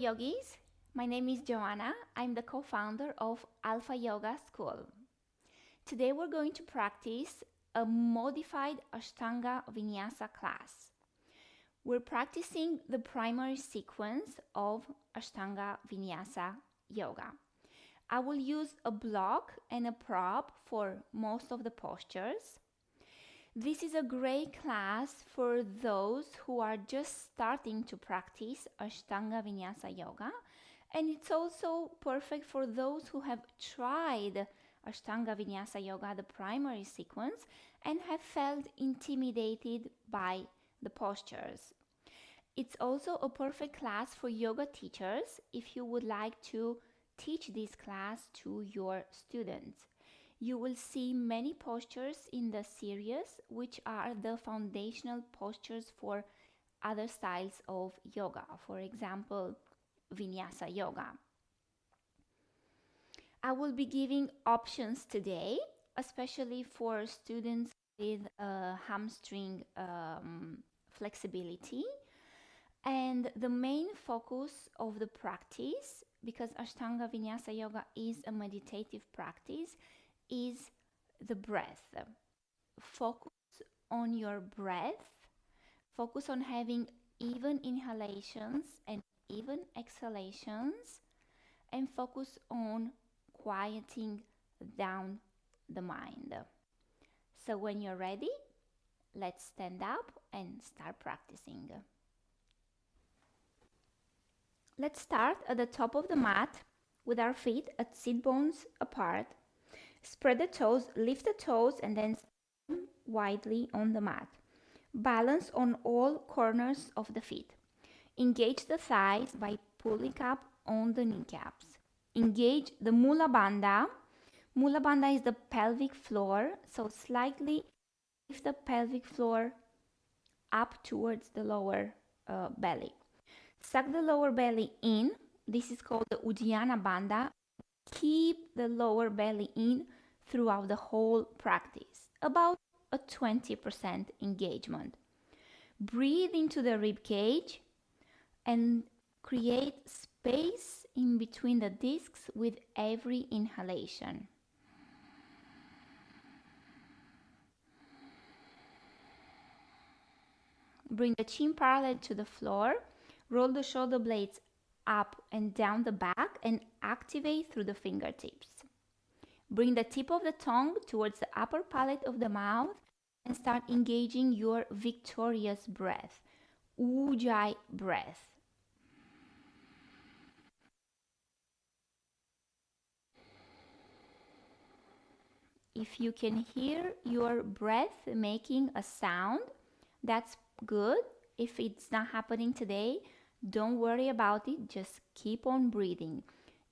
yogis, my name is Joanna. I'm the co-founder of Alpha Yoga School. Today we're going to practice a modified Ashtanga Vinyasa class. We're practicing the primary sequence of Ashtanga Vinyasa Yoga. I will use a block and a prop for most of the postures. This is a great class for those who are just starting to practice Ashtanga Vinyasa Yoga, and it's also perfect for those who have tried Ashtanga Vinyasa Yoga, the primary sequence, and have felt intimidated by the postures. It's also a perfect class for yoga teachers if you would like to teach this class to your students. You will see many postures in the series, which are the foundational postures for other styles of yoga, for example, Vinyasa Yoga. I will be giving options today, especially for students with hamstring flexibility. And the main focus of the practice, because Ashtanga Vinyasa Yoga is a meditative practice, is the breath. Focus on your breath. Focus on having even inhalations and even exhalations, and focus on quieting down the mind. So when you're ready, let's stand up and start practicing. Let's start at the top of the mat with our feet at sit bones apart. Spread the toes, lift the toes, and then stand widely on the mat. Balance on all corners of the feet. Engage the thighs by pulling up on the kneecaps. Engage the Mula Bandha. Mula Bandha is the pelvic floor, so slightly lift the pelvic floor up towards the lower belly. Suck the lower belly in. This is called the Uddiyana Bandha. Keep the lower belly in throughout the whole practice, about a 20% engagement. Breathe into the rib cage and create space in between the discs with every inhalation. Bring the chin parallel to the floor. Roll the shoulder blades up and down the back and activate through the fingertips. Bring the tip of the tongue towards the upper palate of the mouth and start engaging your victorious breath, Ujjayi breath. If you can hear your breath making a sound, that's good. If it's not happening today, don't worry about it. Just keep on breathing.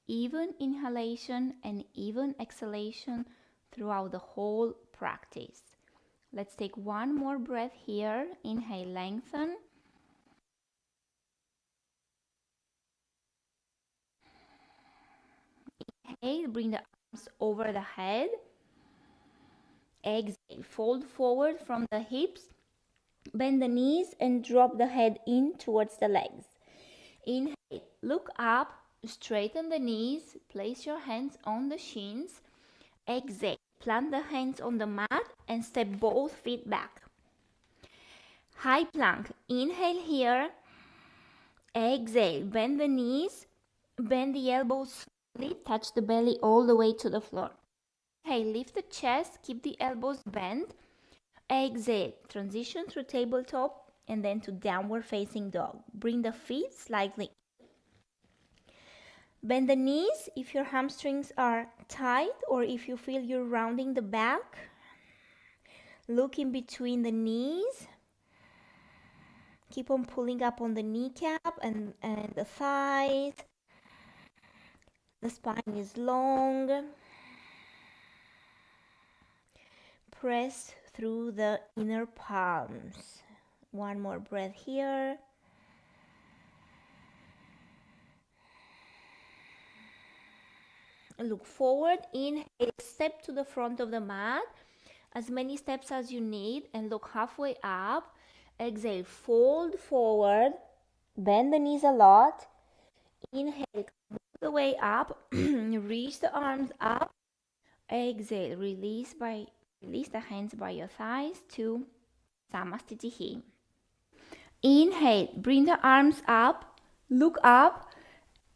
Even inhalation and even exhalation throughout the whole practice. Let's take one more breath here. Inhale, lengthen. Inhale, bring the arms over the head. Exhale, fold forward from the hips. Bend the knees and drop the head in towards the legs. Inhale, look up, straighten the knees, place your hands on the shins. Exhale, plant the hands on the mat and step both feet back. High plank, inhale here. Exhale, bend the knees, bend the elbows slowly, touch the belly all the way to the floor. Inhale, lift the chest, keep the elbows bent. Exhale, transition through tabletop and then to downward facing dog. Bring the feet slightly. Bend the knees if your hamstrings are tight or if you feel you're rounding the back. Look in between the knees. Keep on pulling up on the kneecap and the thighs. The spine is long. Press through the inner palms. One more breath here. Look forward. Inhale, step to the front of the mat. As many steps as you need and look halfway up. Exhale, fold forward. Bend the knees a lot. Inhale, come all the way up. Reach the arms up. Exhale, release the hands by your thighs to Samastitihi. Inhale, bring the arms up. Look up.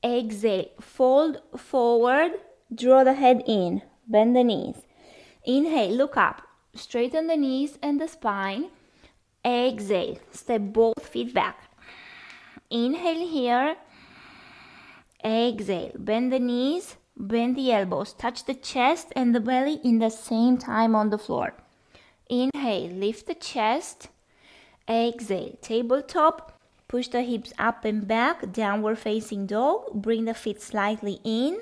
Exhale, fold forward. Draw the head in. Bend the knees. Inhale, look up. Straighten the knees and the spine. Exhale, step both feet back. Inhale here. Exhale, bend the knees, bend the elbows, touch the chest and the belly in the same time on the floor. Inhale, lift the chest. Exhale, tabletop, push the hips up and back, downward facing dog. Bring the feet slightly in.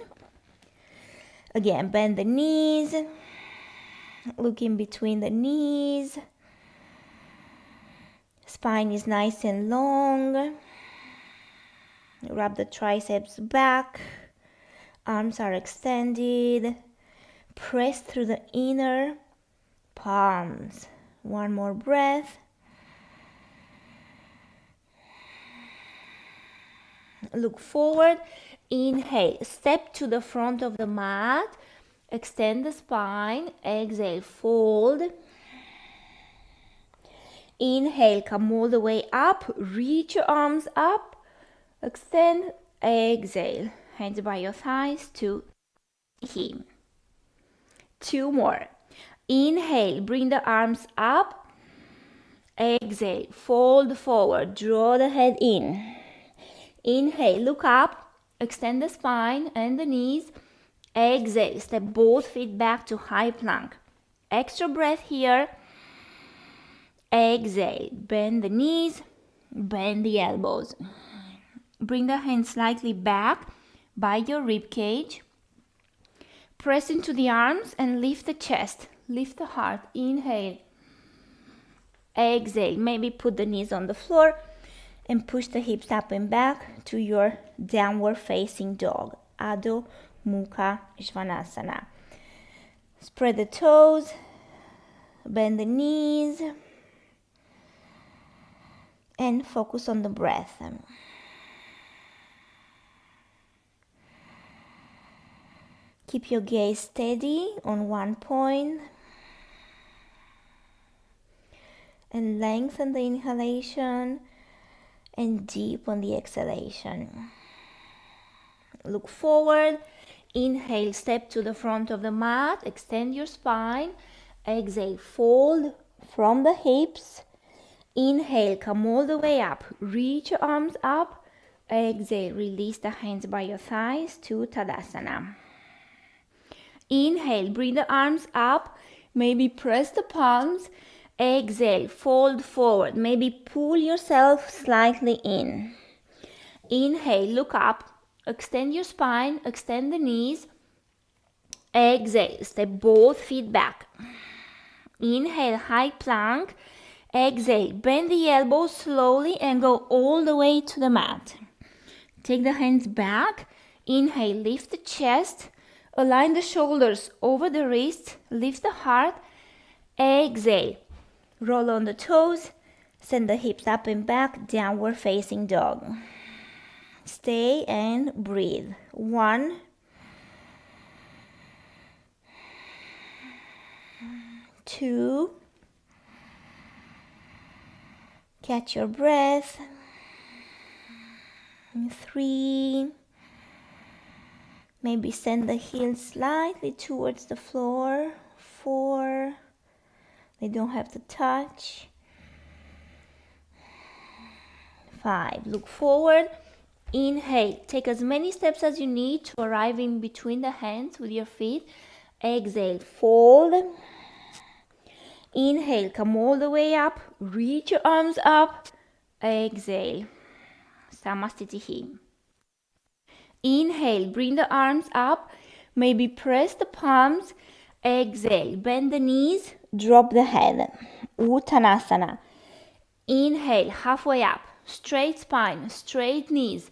Again, bend the knees, look in between the knees. Spine is nice and long. Rub the triceps back. Arms are extended. Press through the inner palms. One more breath. Look forward. Inhale. Step to the front of the mat. Extend the spine. Exhale. Fold. Inhale. Come all the way up. Reach your arms up. Extend, exhale, hands by your thighs to him. Two more. Inhale, bring the arms up. Exhale, fold forward, draw the head in. Inhale, look up, extend the spine and the knees. Exhale, step both feet back to high plank. Extra breath here. Exhale, bend the knees, bend the elbows. Bring the hands slightly back by your rib cage. Press into the arms and lift the chest. Lift the heart. Inhale. Exhale. Maybe put the knees on the floor and push the hips up and back to your downward facing dog. Adho Mukha Svanasana. Spread the toes. Bend the knees. And focus on the breath. Keep your gaze steady on one point and lengthen the inhalation and deep on the exhalation. Look forward. Inhale, step to the front of the mat. Extend your spine. Exhale, fold from the hips. Inhale, come all the way up. Reach your arms up. Exhale, release the hands by your thighs to Tadasana. Inhale, bring the arms up, maybe press the palms. Exhale, fold forward, maybe pull yourself slightly in. Inhale, look up, extend your spine, extend the knees. Exhale, step both feet back. Inhale, high plank. Exhale, bend the elbows slowly and go all the way to the mat. Take the hands back. Inhale, lift the chest. Align the shoulders over the wrists, lift the heart. Exhale, roll on the toes, send the hips up and back, downward facing dog. Stay and breathe. 1, 2, catch your breath. 3, maybe send the heels slightly towards the floor. 4, they don't have to touch. 5, look forward. Inhale, take as many steps as you need to arrive in between the hands with your feet. Exhale, fold. Inhale, come all the way up. Reach your arms up. Exhale, Samastitihi. Inhale, bring the arms up. Maybe press the palms. Exhale, bend the knees. Drop the head. Uttanasana. Inhale, halfway up. Straight spine, straight knees.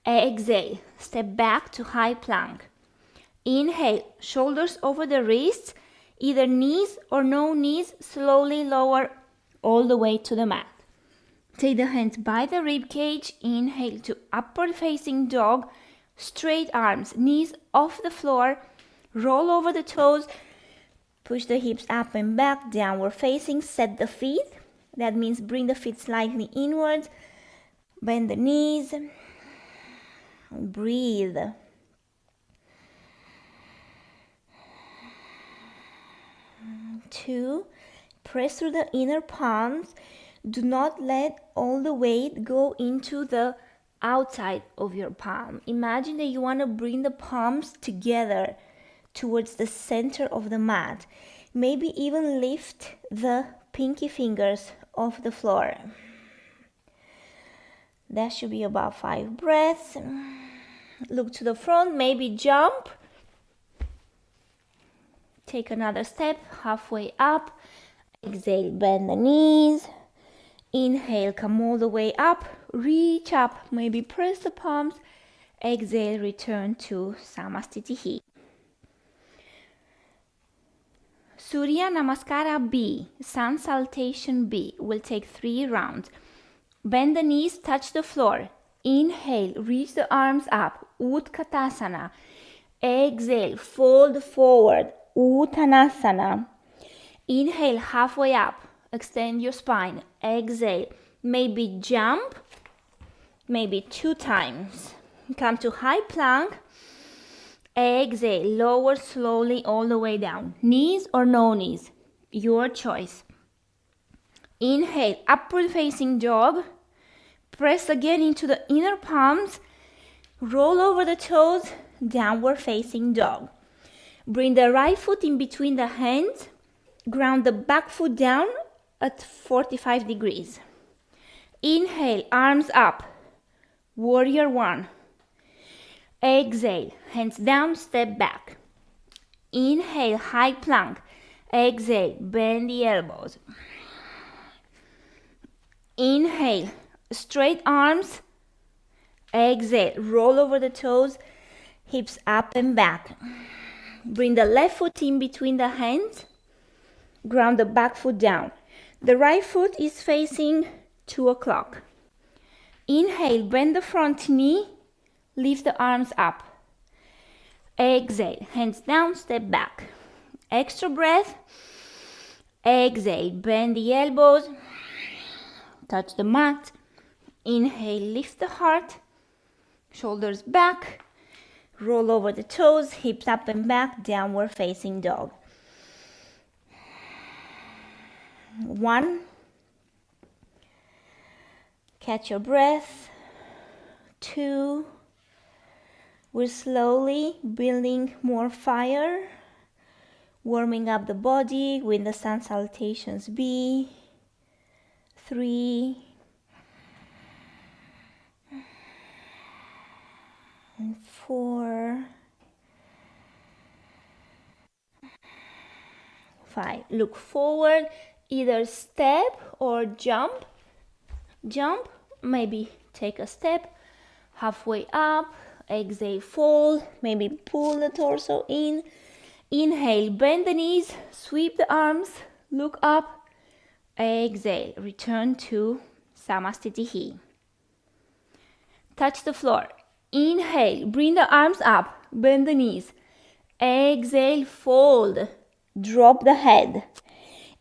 Exhale, step back to high plank. Inhale, shoulders over the wrists. Either knees or no knees, slowly lower all the way to the mat. Take the hands by the rib cage. Inhale to upward facing dog. Straight arms, knees off the floor. Roll over the toes. Push the hips up and back, downward facing. Set the feet. That means bring the feet slightly inwards. Bend the knees. Breathe. Two, press through the inner palms. Do not let all the weight go into the outside of your palm. Imagine that you want to bring the palms together towards the center of the mat. Maybe even lift the pinky fingers off the floor. That should be about 5 breaths. Look to the front, maybe jump. Take another step, halfway up. Exhale, bend the knees. Inhale, come all the way up. Reach up, maybe press the palms. Exhale, return to Samastitihi. Surya Namaskara B, Sun Salutation B, will take 3 rounds. Bend the knees, touch the floor. Inhale, reach the arms up. Utkatasana. Exhale, fold forward. Uttanasana. Inhale, halfway up. Extend your spine. Exhale. Maybe jump. Maybe 2 times. Come to high plank. Exhale. Lower slowly all the way down. Knees or no knees? Your choice. Inhale, upward facing dog. Press again into the inner palms. Roll over the toes. Downward facing dog. Bring the right foot in between the hands. Ground the back foot down at 45 degrees. Inhale, arms up. Warrior 1. Exhale, hands down, step back. Inhale, high plank. Exhale, bend the elbows. Inhale, straight arms. Exhale, roll over the toes, hips up and back. Bring the left foot in between the hands. Ground the back foot down. The right foot is facing 2 o'clock. Inhale, bend the front knee. Lift the arms up. Exhale, hands down, step back. Extra breath. Exhale, bend the elbows. Touch the mat. Inhale, lift the heart. Shoulders back. Roll over the toes, hips up and back, downward facing dog. 1. Catch your breath. 2. We're slowly building more fire, warming up the body with the sun salutations B. 3. And 4. 5. Look forward, either step or jump. Jump, maybe take a step, halfway up. Exhale, fold, maybe pull the torso in. Inhale, bend the knees, sweep the arms, look up. Exhale, return to Samastitihi. Touch the floor. Inhale, bring the arms up, bend the knees. Exhale, fold, drop the head.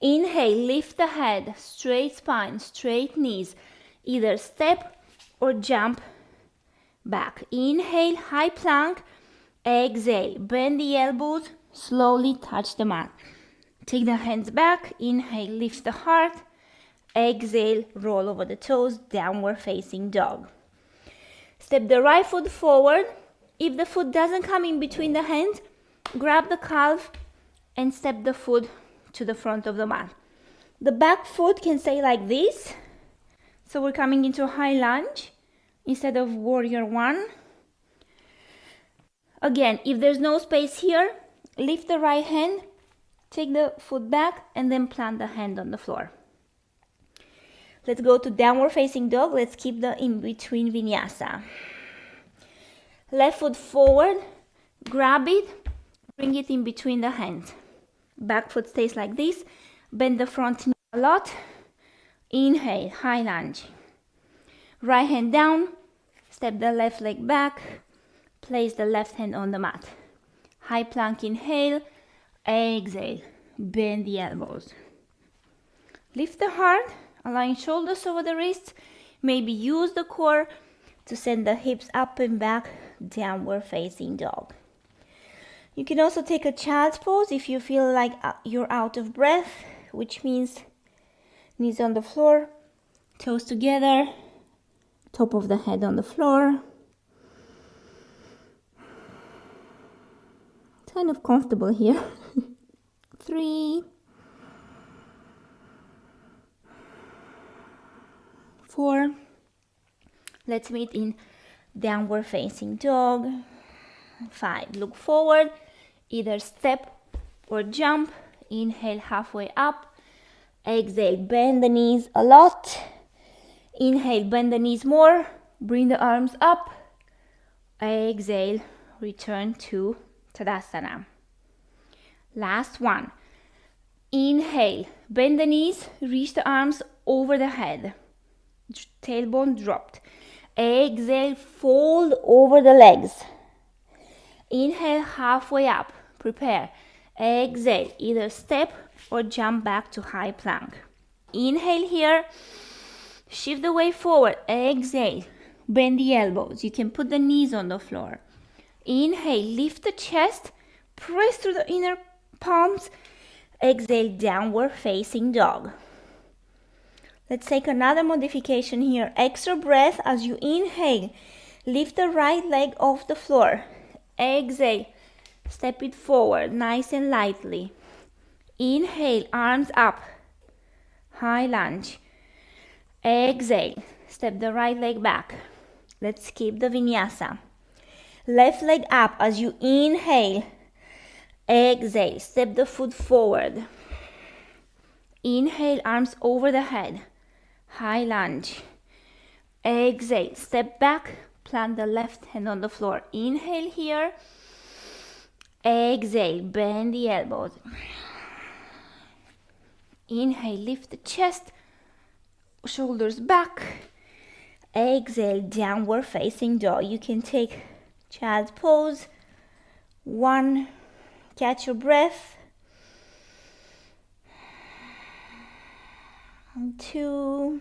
Inhale, lift the head, straight spine, straight knees. Either step or jump back. Inhale, high plank. Exhale, bend the elbows, slowly touch the mat. Take the hands back. Inhale, lift the heart. Exhale, roll over the toes, downward facing dog. Step the right foot forward. If the foot doesn't come in between the hands, grab the calf and step the foot to the front of the mat. The back foot can stay like this. So we're coming into a high lunge instead of warrior 1. Again, if there's no space here, lift the right hand, take the foot back, and then plant the hand on the floor. Let's go to downward facing dog. Let's keep the in-between vinyasa. Left foot forward, grab it, bring it in between the hands. Back foot stays like this. Bend the front knee a lot. Inhale, high lunge. Right hand down, step the left leg back, place the left hand on the mat. High plank, inhale, exhale, bend the elbows. Lift the heart, align shoulders over the wrists, maybe use the core to send the hips up and back, downward facing dog. You can also take a child's pose if you feel like you're out of breath, which means knees on the floor, toes together, top of the head on the floor. Kind of comfortable here. 3, 4. Let's meet in downward facing dog. 5. Look forward, either step or jump. Inhale halfway up. Exhale, bend the knees a lot. Inhale, bend the knees more. Bring the arms up. Exhale, return to Tadasana. Last one. Inhale, bend the knees, reach the arms over the head. Tailbone dropped. Exhale, fold over the legs. Inhale, halfway up. Prepare. Exhale, either step or jump back to high plank. Inhale here. Shift the weight forward. Exhale, bend the elbows. You can put the knees on the floor. Inhale, lift the chest. Press through the inner palms. Exhale, downward facing dog. Let's take another modification here. Extra breath as you inhale. Lift the right leg off the floor. Exhale, step it forward nice and lightly. Inhale, arms up. High lunge. Exhale, step the right leg back. Let's keep the vinyasa. Left leg up as you inhale. Exhale, step the foot forward. Inhale, arms over the head. High lunge. Exhale, step back, plant the left hand on the floor. Inhale here. Exhale, bend the elbows. Inhale, lift the chest, shoulders back. Exhale, downward facing dog. You can take child's pose. 1, catch your breath. 2,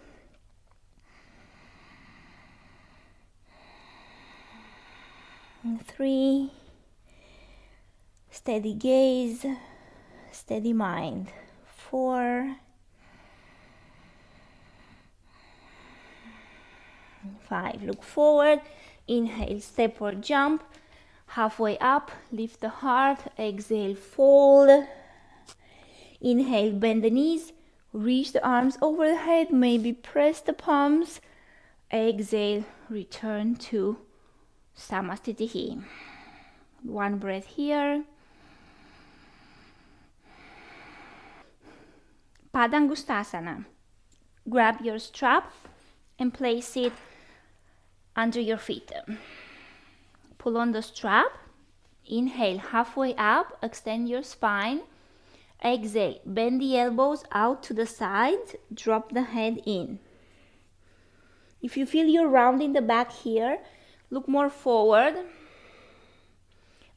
3, steady gaze, steady mind. 4, 5, look forward. Inhale, step or jump. Halfway up, lift the heart. Exhale, fold. Inhale, bend the knees. Reach the arms over the head, maybe press the palms. Exhale, return to Samasthiti. 1 breath here. Padangusthasana. Grab your strap and place it under your feet. Pull on the strap. Inhale, halfway up, extend your spine. Exhale, bend the elbows out to the sides, drop the head in. If you feel you're rounding the back here, look more forward.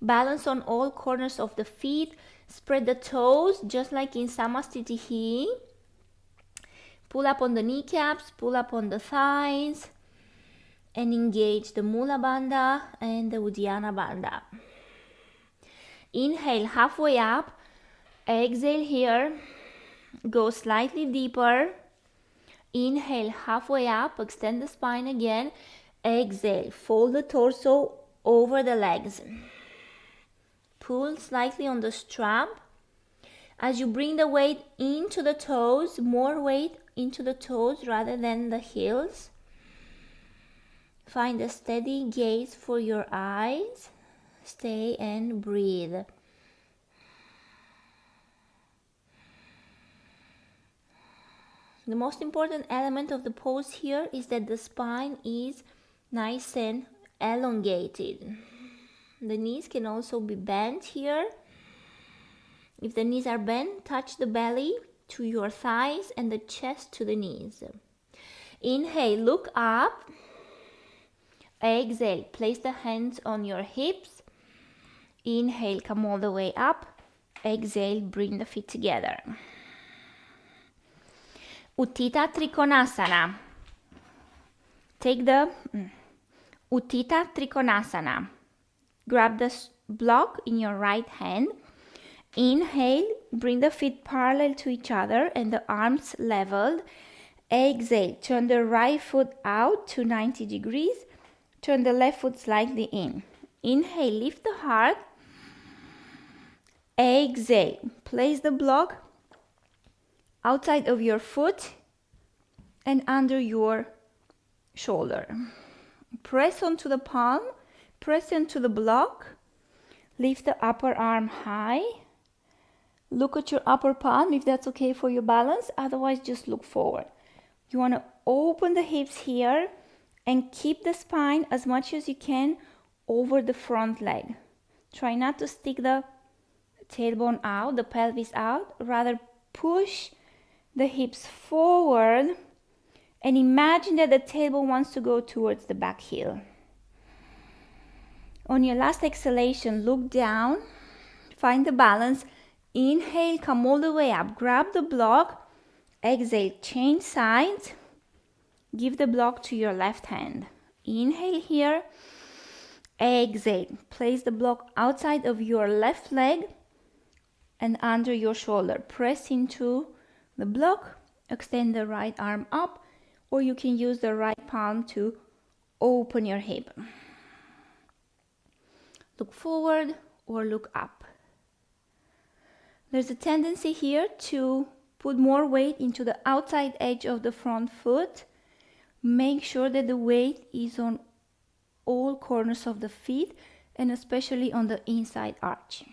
Balance on all corners of the feet. Spread the toes, just like in Samasthiti. Pull up on the kneecaps, pull up on the thighs, and engage the Mula Bandha and the Uddiyana Bandha. Inhale, halfway up. Exhale here, go slightly deeper. Inhale, halfway up, extend the spine again. Exhale, fold the torso over the legs. Pull slightly on the strap. As you bring the weight into the toes, more weight into the toes rather than the heels. Find a steady gaze for your eyes. Stay and breathe. The most important element of the pose here is that the spine is nice and elongated. The knees can also be bent here. If the knees are bent, touch the belly to your thighs and the chest to the knees. Inhale, look up. Exhale, place the hands on your hips. Inhale, come all the way up. Exhale, bring the feet together. Uttita Trikonasana. Take the Uttita Trikonasana. Grab the block in your right hand. Inhale, bring the feet parallel to each other and the arms leveled. Exhale, turn the right foot out to 90 degrees. Turn the left foot slightly in. Inhale, lift the heart. Exhale, place the block outside of your foot and under your shoulder. Press onto the palm, press into the block. Lift the upper arm high. Look at your upper palm if that's okay for your balance. Otherwise, just look forward. You want to open the hips here and keep the spine as much as you can over the front leg. Try not to stick the tailbone out, the pelvis out. Rather push the hips forward and imagine that the tailbone wants to go towards the back heel. On your last exhalation, look down, find the balance. Inhale, come all the way up, grab the block. Exhale, change sides. Give the block to your left hand. Inhale here. Exhale, place the block outside of your left leg and under your shoulder. Press into the block, extend the right arm up, or you can use the right palm to open your hip. Look forward or look up. There's a tendency here to put more weight into the outside edge of the front foot. Make sure that the weight is on all corners of the feet and especially on the inside arch.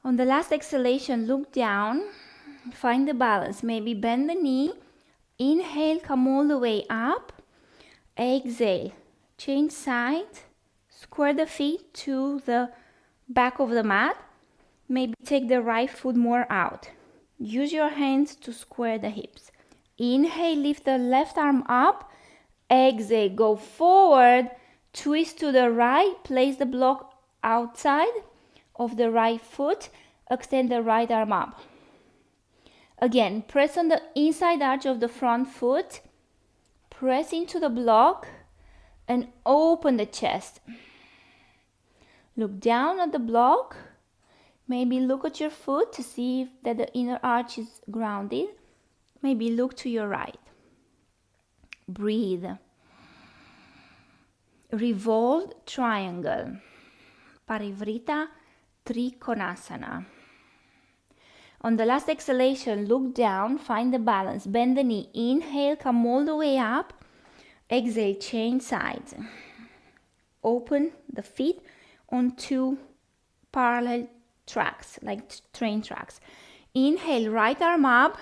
On the last exhalation, look down, find the balance. Maybe bend the knee. Inhale, come all the way up. Exhale, change sides. Square the feet to the back of the mat. Maybe take the right foot more out. Use your hands to square the hips. Inhale, lift the left arm up. Exhale, go forward. Twist to the right. Place the block outside of the right foot. Extend the right arm up. Again, press on the inside arch of the front foot. Press into the block and open the chest. Look down at the block. Maybe look at your foot to see that the inner arch is grounded. Maybe look to your right. Breathe. Revolved triangle. Parivrita Trikonasana. On the last exhalation, look down, find the balance, bend the knee. Inhale, come all the way up. Exhale, change sides. Open the feet on two parallel tracks, like train tracks. Inhale, right arm up.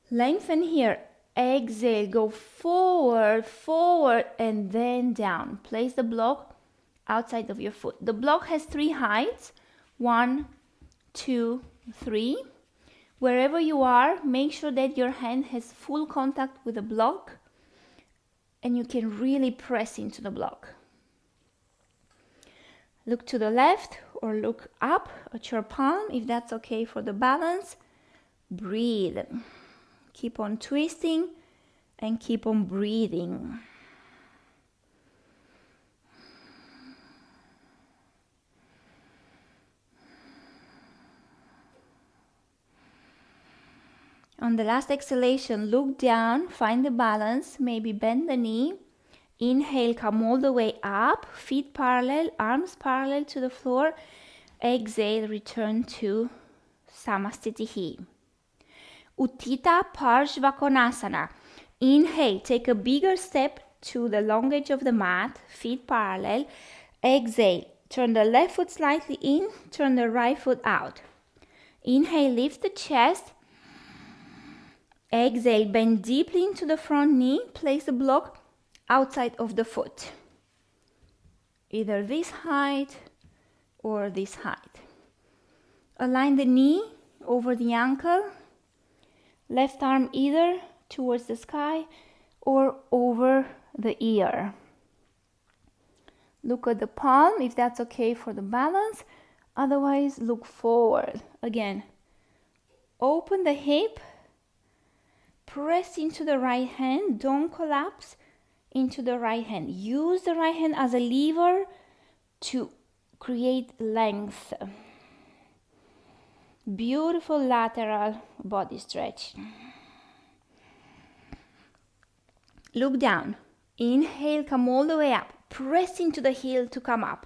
Lengthen here. Exhale, go forward, forward, and then down. Place the block outside of your foot. The block has 3 heights. 1, 2, 3. Wherever you are, make sure that your hand has full contact with the block and you can really press into the block. Look to the left or look up at your palm if that's okay for the balance. Breathe. Keep on twisting and keep on breathing. On the last exhalation, look down, find the balance, maybe bend the knee. Inhale, come all the way up, feet parallel, arms parallel to the floor. Exhale, return to Samastitihi. Uttita Parshvakonasana. Inhale, take a bigger step to the long edge of the mat, feet parallel. Exhale, turn the left foot slightly in, turn the right foot out. Inhale, lift the chest. Exhale, bend deeply into the front knee. Place the block outside of the foot. Either this height or this height. Align the knee over the ankle. Left arm either towards the sky or over the ear. Look at the palm if that's okay for the balance. Otherwise, look forward. Again, open the hip. Press into the right hand. Don't collapse into the right hand. Use the right hand as a lever to create length. Beautiful lateral body stretch. Look down. Inhale, come all the way up. Press into the heel to come up.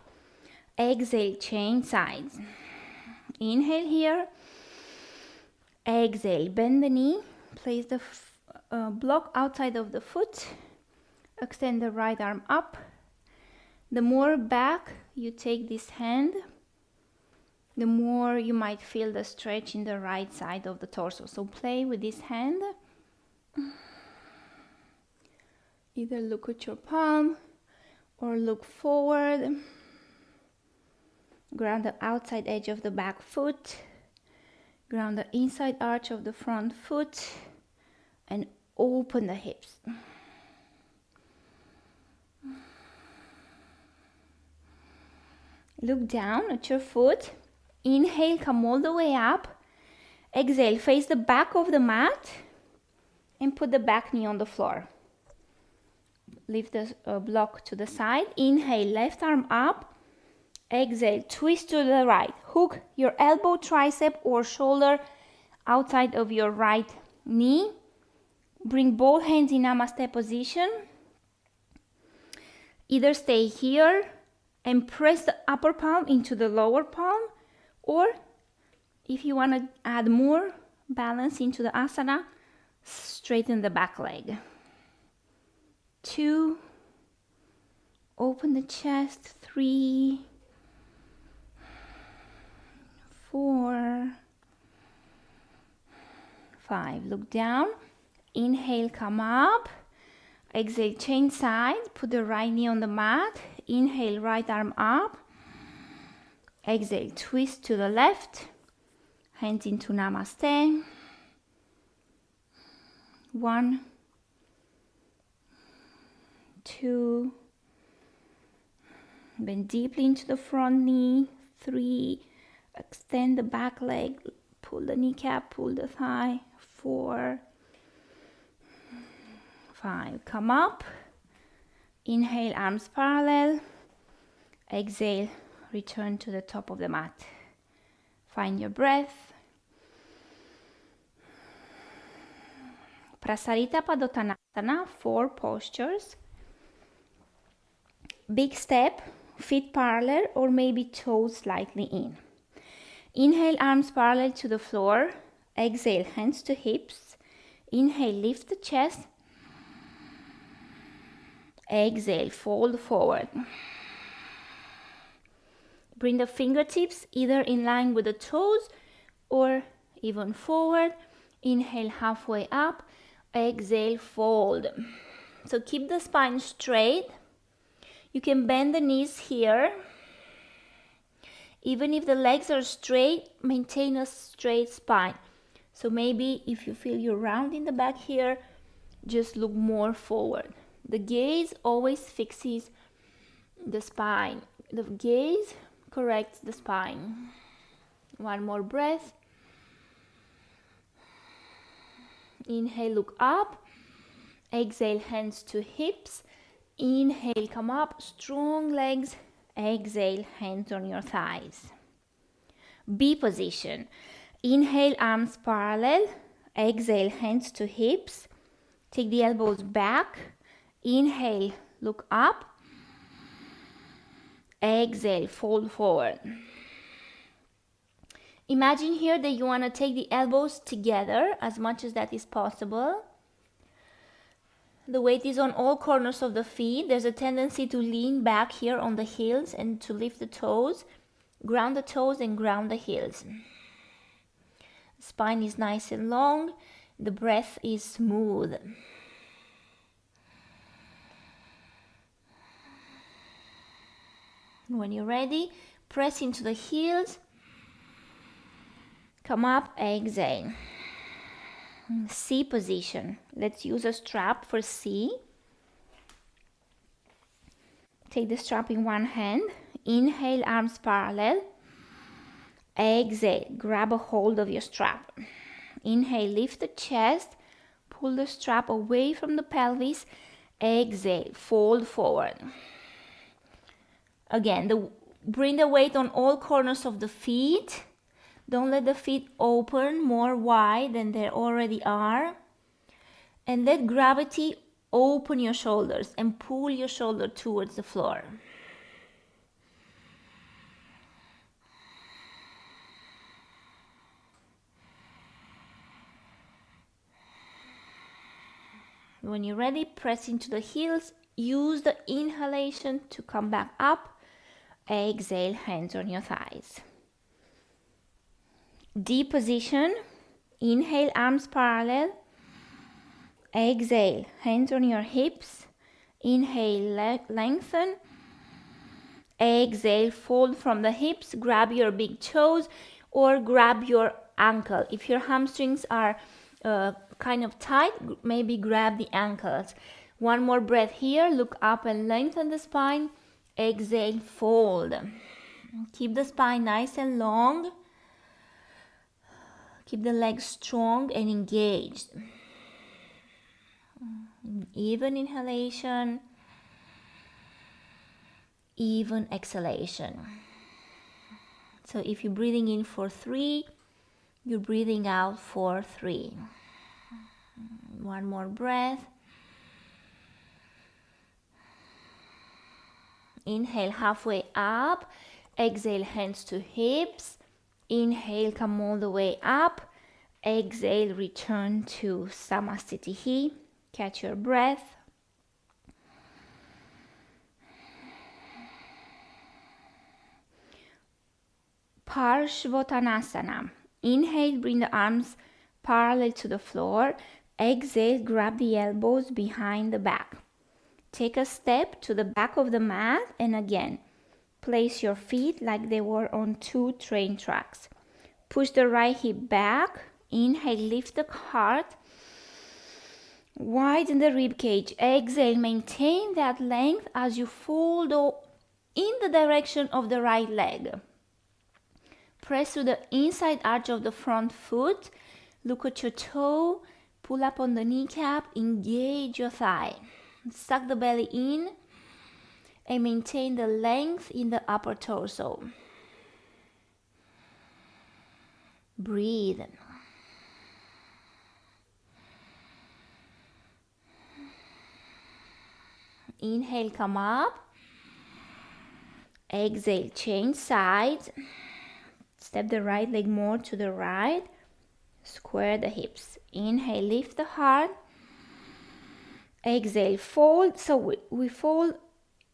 Exhale, change sides. Inhale here. Exhale, bend the knee. Place the block outside of the foot. Extend the right arm up. The more back you take this hand, the more you might feel the stretch in the right side of the torso. So play with this hand. Either look at your palm or look forward. Ground the outside edge of the back foot. Ground the inside arch of the front foot. And open the hips. Look down at your foot. Inhale, come all the way up. Exhale, face the back of the mat and put the back knee on the floor. Lift the block to the side. Inhale, left arm up. Exhale, twist to the right. Hook your elbow, tricep, or shoulder outside of your right knee. Bring both hands in Namaste position. Either stay here and press the upper palm into the lower palm, or if you want to add more balance into the asana, straighten the back leg. 2, open the chest. 3, 4, 5. Look down. Inhale, come up. Exhale, change sides. Put the right knee on the mat. Inhale, right arm up. Exhale, twist to the left. Hands into Namaste. 1, 2. Bend deeply into the front knee. 3. Extend the back leg. Pull the kneecap, pull the thigh. 4, 5. Come up. Inhale, arms parallel. Exhale, return to the top of the mat. Find your breath. Prasarita Padottanasana, 4 postures. Big step, feet parallel or maybe toes slightly in. Inhale, arms parallel to the floor. Exhale, hands to hips. Inhale, lift the chest. Exhale, fold forward. Bring the fingertips either in line with the toes or even forward. Inhale, halfway up. Exhale, fold. So keep the spine straight. You can bend the knees here. Even if the legs are straight, maintain a straight spine. So maybe if you feel you're round in the back here, just look more forward. The gaze always fixes the spine. The gaze corrects the spine. One more breath. Inhale, look up. Exhale, hands to hips. Inhale, come up. Strong legs. Exhale, hands on your thighs. B position. Inhale, arms parallel. Exhale, hands to hips. Take the elbows back. Inhale, look up. Exhale, fold forward. Imagine here that you want to take the elbows together as much as that is possible. The weight is on all corners of the feet. There's a tendency to lean back here on the heels and to lift the toes. Ground the toes and ground the heels. Spine is nice and long. The breath is smooth. When you're ready, press into the heels. Come up, exhale. C position. Let's use a strap for C. Take the strap in one hand. Inhale, arms parallel. Exhale, grab a hold of your strap. Inhale, lift the chest. Pull the strap away from the pelvis. Exhale, fold forward. Again, bring the weight on all corners of the feet. Don't let the feet open more wide than they already are. And let gravity open your shoulders and pull your shoulder towards the floor. When you're ready, press into the heels. Use the inhalation to come back up. Exhale, hands on your thighs. D position. Inhale, arms parallel. Exhale, hands on your hips. Inhale, lengthen. Exhale, fold from the hips. Grab your big toes or grab your ankle. If your hamstrings are kind of tight, maybe grab the ankles. One more breath here. Look up and lengthen the spine. Exhale, fold. Keep the spine nice and long. Keep the legs strong and engaged. Even inhalation, even exhalation. So if you're breathing in for 3, you're breathing out for 3. One more breath. Inhale, halfway up. Exhale, hands to hips. Inhale, come all the way up. Exhale, return to Samasthiti. Catch your breath. Parshvottanasana. Inhale, bring the arms parallel to the floor. Exhale, grab the elbows behind the back. Take a step to the back of the mat and again, place your feet like they were on 2 train tracks. Push the right hip back. Inhale, lift the heart. Widen the rib cage. Exhale, maintain that length as you fold in the direction of the right leg. Press to the inside arch of the front foot. Look at your toe. Pull up on the kneecap. Engage your thigh. Suck the belly in and maintain the length in the upper torso. Breathe. Inhale, come up. Exhale, change sides. Step the right leg more to the right. Square the hips. Inhale, lift the heart. Exhale, fold. So we fold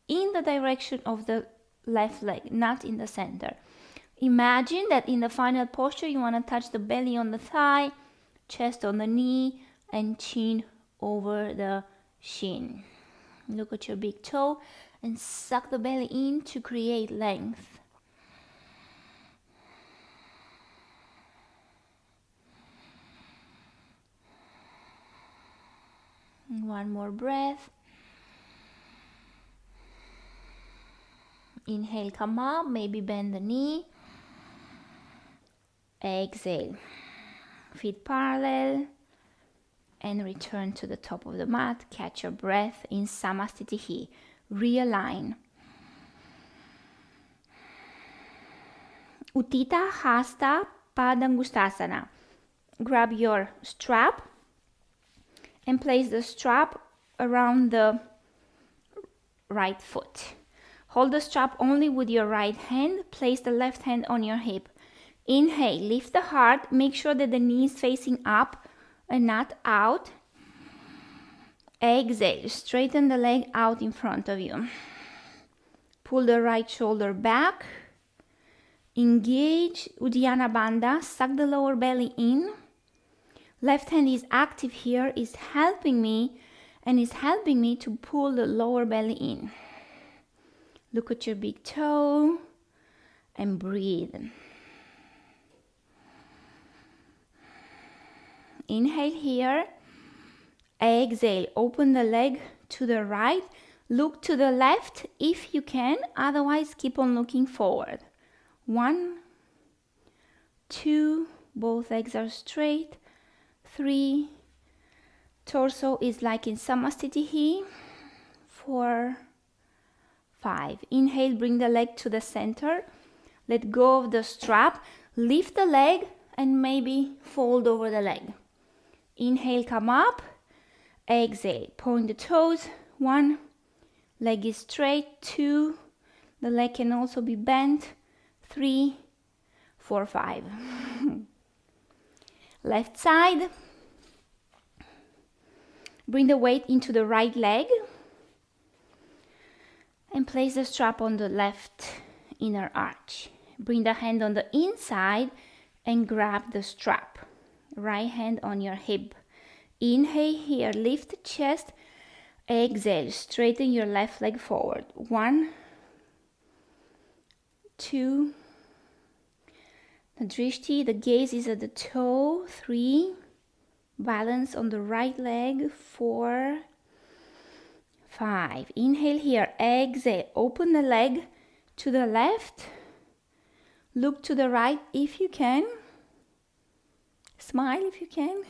in the direction of the left leg, not in the center. Imagine that in the final posture, you want to touch the belly on the thigh, chest on the knee, and chin over the shin. Look at your big toe and suck the belly in to create length. One more breath. Inhale, come up, maybe bend the knee. Exhale, feet parallel and return to the top of the mat. Catch your breath in Samasthiti. Realign. Uttita Hasta Padangustasana. Grab your strap and place the strap around the right foot. Hold the strap only with your right hand. Place the left hand on your hip. Inhale, lift the heart. Make sure that the knee is facing up and not out. Exhale, straighten the leg out in front of you. Pull the right shoulder back. Engage Uddiyana Bandha. Suck the lower belly in. Left hand is active here, is helping me to pull the lower belly in. Look at your big toe and breathe. Inhale here. Exhale, open the leg to the right. Look to the left if you can, otherwise keep on looking forward. 1, 2, both legs are straight. 3, torso is like in Samasthiti. 4, 5. Inhale, bring the leg to the center. Let go of the strap. Lift the leg and maybe fold over the leg. Inhale, come up. Exhale, point the toes. 1, leg is straight. 2, the leg can also be bent. 3, 4, 5. Left side. Bring the weight into the right leg and place the strap on the left inner arch. Bring the hand on the inside and grab the strap. Right hand on your hip. Inhale here, lift the chest. Exhale, straighten your left leg forward. 1, 2. The drishti, the gaze is at the toe. 3. Balance on the right leg. 4, 5. Inhale here, exhale, open the leg to the left. Look to the right if you can. Smile if you can.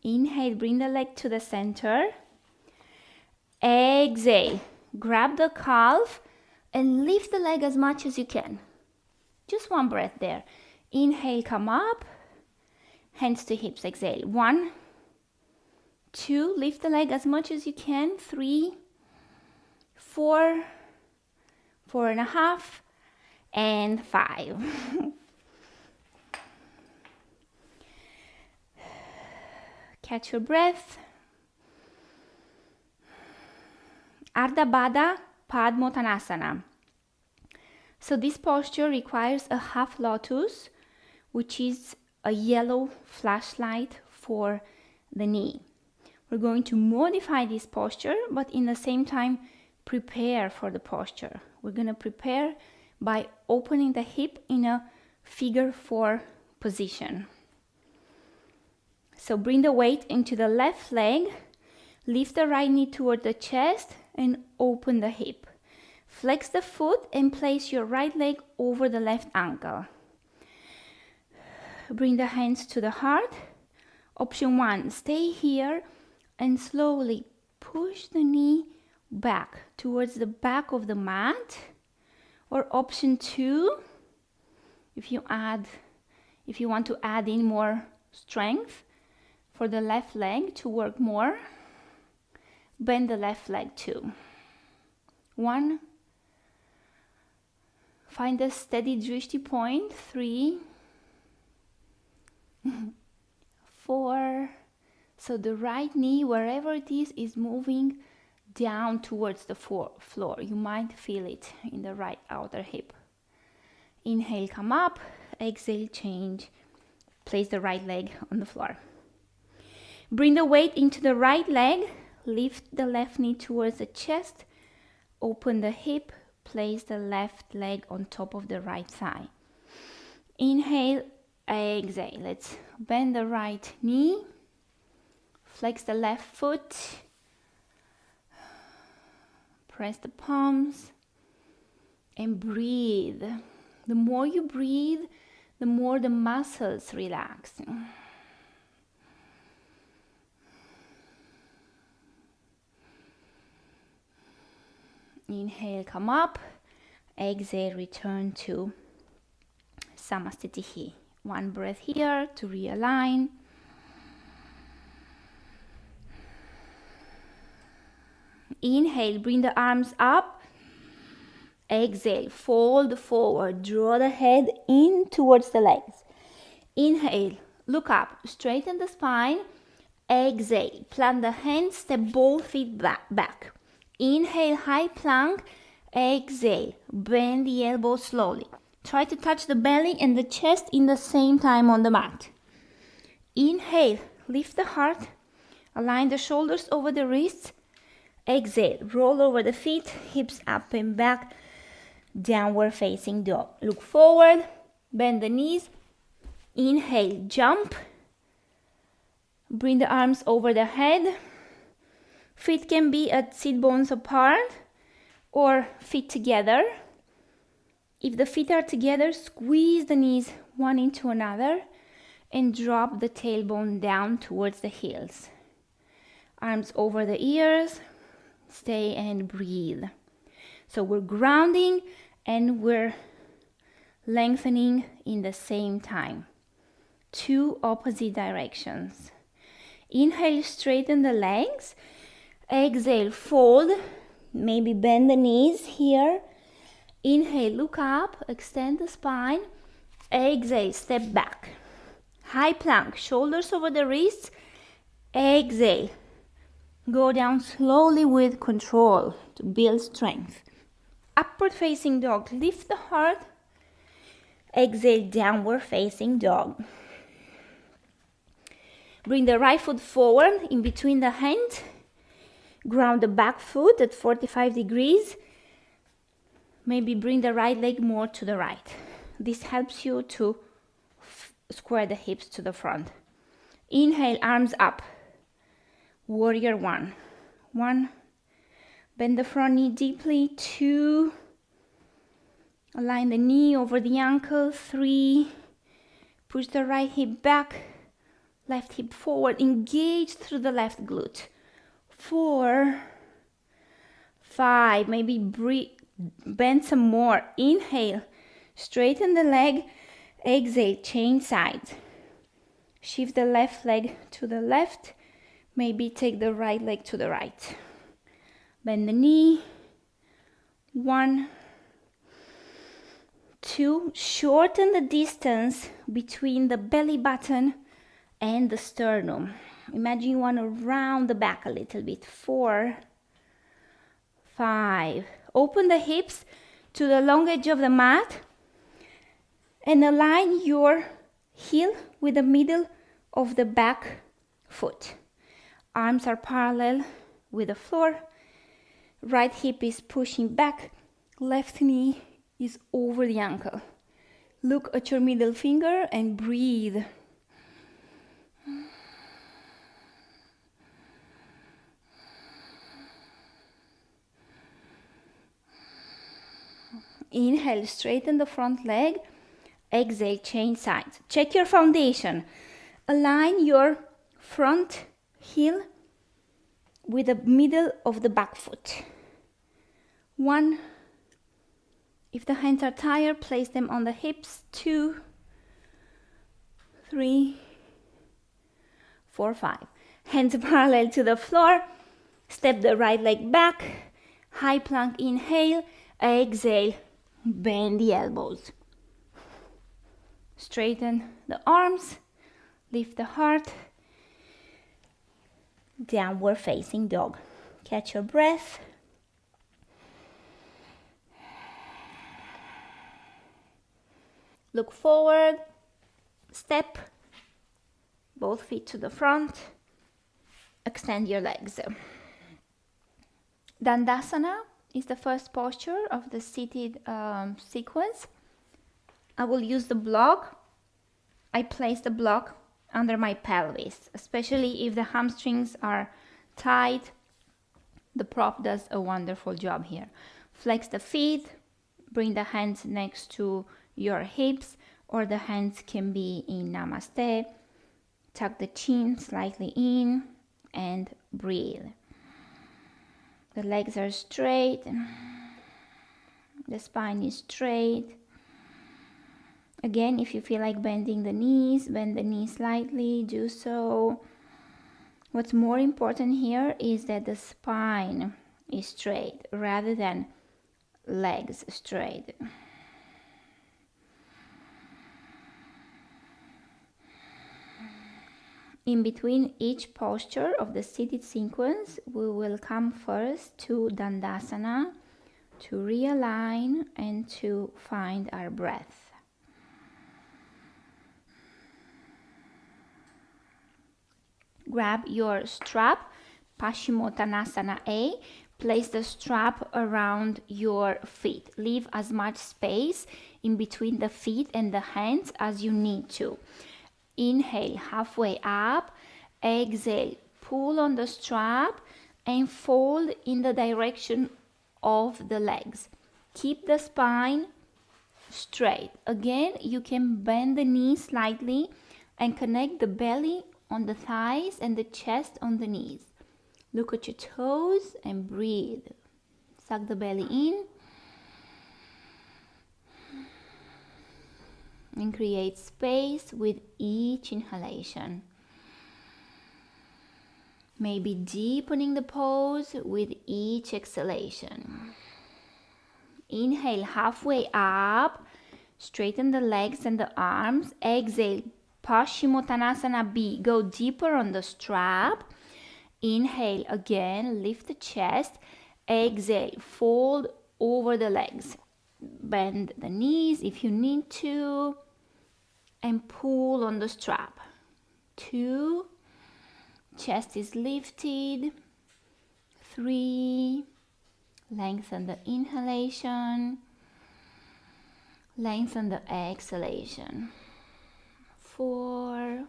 Inhale, bring the leg to the center. Exhale, grab the calf and lift the leg as much as you can. Just one breath there. Inhale, come up. Hands to hips, exhale. 1, 2, lift the leg as much as you can. 3, 4, 4.5, and 5. Catch your breath. Ardha Baddha Padmottanasana. So this posture requires a half lotus, which is a yellow flashlight for the knee. We're going to modify this posture, but in the same time prepare for the posture. We're going to prepare by opening the hip in a figure 4 position. So bring the weight into the left leg, lift the right knee toward the chest and open the hip. Flex the foot and place your right leg over the left ankle. Bring the hands to the heart. Option 1, stay here and slowly push the knee back towards the back of the mat. Or option 2, if you want to add in more strength for the left leg to work more, bend the left leg too. 1, find a steady drishti point. 3, 4. So the right knee, wherever it is moving down towards the floor. You might feel it in the right outer hip. Inhale, come up. Exhale, change. Place the right leg on the floor. Bring the weight into the right leg. Lift the left knee towards the chest. Open the hip. Place the left leg on top of the right thigh. Inhale, exhale. Let's bend the right knee. Flex the left foot. Press the palms. And breathe. The more you breathe, the more the muscles relax. Inhale, come up. Exhale, return to Samasthiti. One breath here to realign. Inhale, bring the arms up. Exhale, fold forward. Draw the head in towards the legs. Inhale, look up. Straighten the spine. Exhale, plant the hands, step both feet back. Inhale, high plank. Exhale, bend the elbows slowly. Try to touch the belly and the chest in the same time on the mat. Inhale, lift the heart. Align the shoulders over the wrists. Exhale, roll over the feet, hips up and back. Downward facing dog. Look forward. Bend the knees. Inhale, jump. Bring the arms over the head. Feet can be at sit bones apart or feet together. If the feet are together, squeeze the knees one into another and drop the tailbone down towards the heels. Arms over the ears. Stay and breathe. So we're grounding and we're lengthening in the same time. Two opposite directions. Inhale, straighten the legs. Exhale, fold. Maybe bend the knees here. Inhale, look up, extend the spine. Exhale, step back. High plank, shoulders over the wrists. Exhale. Go down slowly with control to build strength. Upward facing dog, lift the heart. Exhale, downward facing dog. Bring the right foot forward in between the hands. Ground the back foot at 45 degrees. Maybe bring the right leg more to the right. This helps you to square the hips to the front. Inhale, arms up. Warrior one. 1. Bend the front knee deeply. 2. Align the knee over the ankle. 3. Push the right hip back. Left hip forward. Engage through the left glute. 4. 5. Maybe bend some more. Inhale. Straighten the leg. Exhale. Change sides. Shift the left leg to the left. Maybe take the right leg to the right. Bend the knee. 1. 2. Shorten the distance between the belly button and the sternum. Imagine you want to round the back a little bit. 4. 5. Open the hips to the long edge of the mat and align your heel with the middle of the back foot. Arms are parallel with the floor. Right hip is pushing back. Left knee is over the ankle. Look at your middle finger and breathe. Inhale, straighten the front leg. Exhale, change sides. Check your foundation. Align your front heel with the middle of the back foot. 1. If the hands are tired, place them on the hips. 2, 3, 4, 5. Hands parallel to the floor. Step the right leg back. High plank, inhale. Exhale, bend the elbows. Straighten the arms. Lift the heart. Downward facing dog. Catch your breath. Look forward. Step. Both feet to the front. Extend your legs. Dandasana is the first posture of the seated sequence. I will use the block. I place the block under my pelvis, especially if the hamstrings are tight. The prop does a wonderful job here. Flex the feet, bring the hands next to your hips, or the hands can be in Namaste. Tuck the chin slightly in and breathe. The legs are straight. The spine is straight. Again, if you feel like bending the knees, bend the knees slightly, do so. What's more important here is that the spine is straight rather than legs straight. In between each posture of the seated sequence, we will come first to Dandasana to realign and to find our breath. Grab your strap, Paschimottanasana A. Place the strap around your feet. Leave as much space in between the feet and the hands as you need to. Inhale, halfway up. Exhale, pull on the strap and fold in the direction of the legs. Keep the spine straight. Again, you can bend the knees slightly and connect the belly on the thighs and the chest on the knees. Look at your toes and breathe. Suck the belly in and create space with each inhalation. Maybe deepening the pose with each exhalation. Inhale, halfway up. Straighten the legs and the arms. Exhale, Paschimottanasana B. Go deeper on the strap. Inhale again, lift the chest. Exhale, fold over the legs. Bend the knees if you need to. And pull on the strap. 2. Chest is lifted. 3. Lengthen the inhalation. Lengthen the exhalation. 4.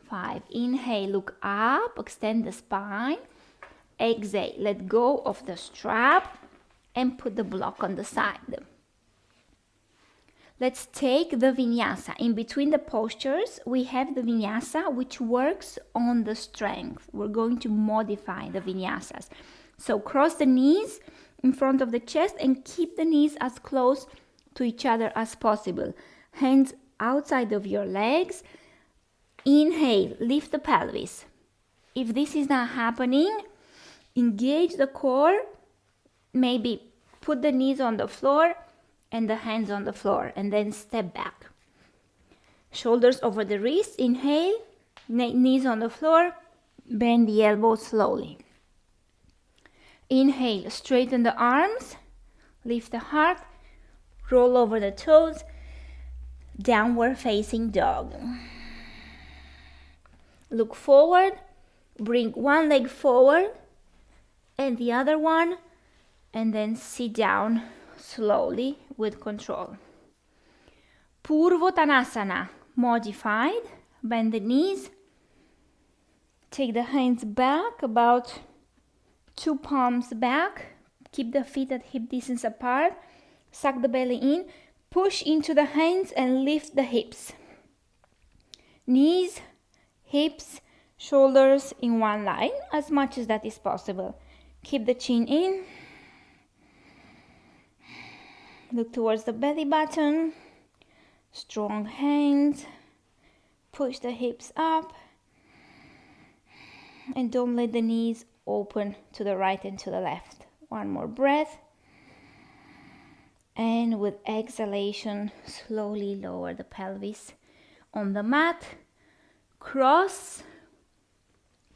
5. Inhale, look up, extend the spine. Exhale, let go of the strap and put the block on the side. Let's take the vinyasa. In between the postures, we have the vinyasa, which works on the strength. We're going to modify the vinyasas. So cross the knees in front of the chest and keep the knees as close to each other as possible. Hands outside of your legs. Inhale, lift the pelvis. If this is not happening, engage the core. Maybe put the knees on the floor and the hands on the floor, and then step back. Shoulders over the wrists. Inhale, knees on the floor, bend the elbows slowly. Inhale, straighten the arms, lift the heart, roll over the toes, downward facing dog. Look forward, bring one leg forward and the other one, and then sit down slowly with control. Purvottanasana, modified. Bend the knees. Take the hands back, about 2 palms back. Keep the feet at hip distance apart. Suck the belly in. Push into the hands and lift the hips. Knees, hips, shoulders in one line, as much as that is possible. Keep the chin in. Look towards the belly button. Strong hands. Push the hips up. And don't let the knees open to the right and to the left. One more breath. And with exhalation, slowly lower the pelvis on the mat. Cross.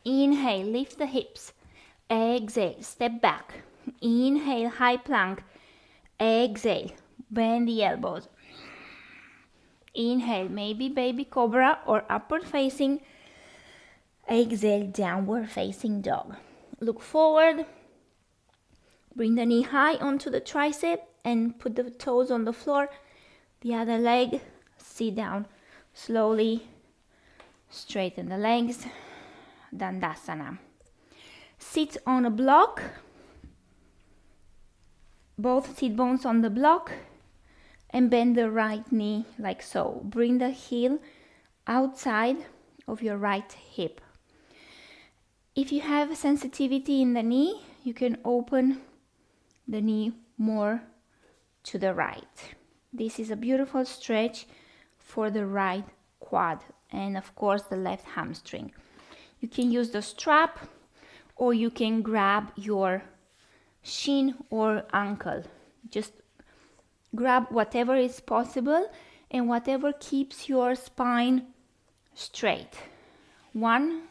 Inhale, lift the hips. Exhale, step back. Inhale, high plank. Exhale, bend the elbows. Inhale, maybe baby cobra or upward facing. Exhale, downward facing dog. Look forward. Bring the knee high onto the tricep and put the toes on the floor. The other leg, sit down slowly. Straighten the legs. Dandasana. Sit on a block. Both sit bones on the block. And bend the right knee like so. Bring the heel outside of your right hip. If you have sensitivity in the knee, you can open the knee more to the right. This is a beautiful stretch for the right quad and of course the left hamstring. You can use the strap or you can grab your shin or ankle. Just grab whatever is possible and whatever keeps your spine straight. 1.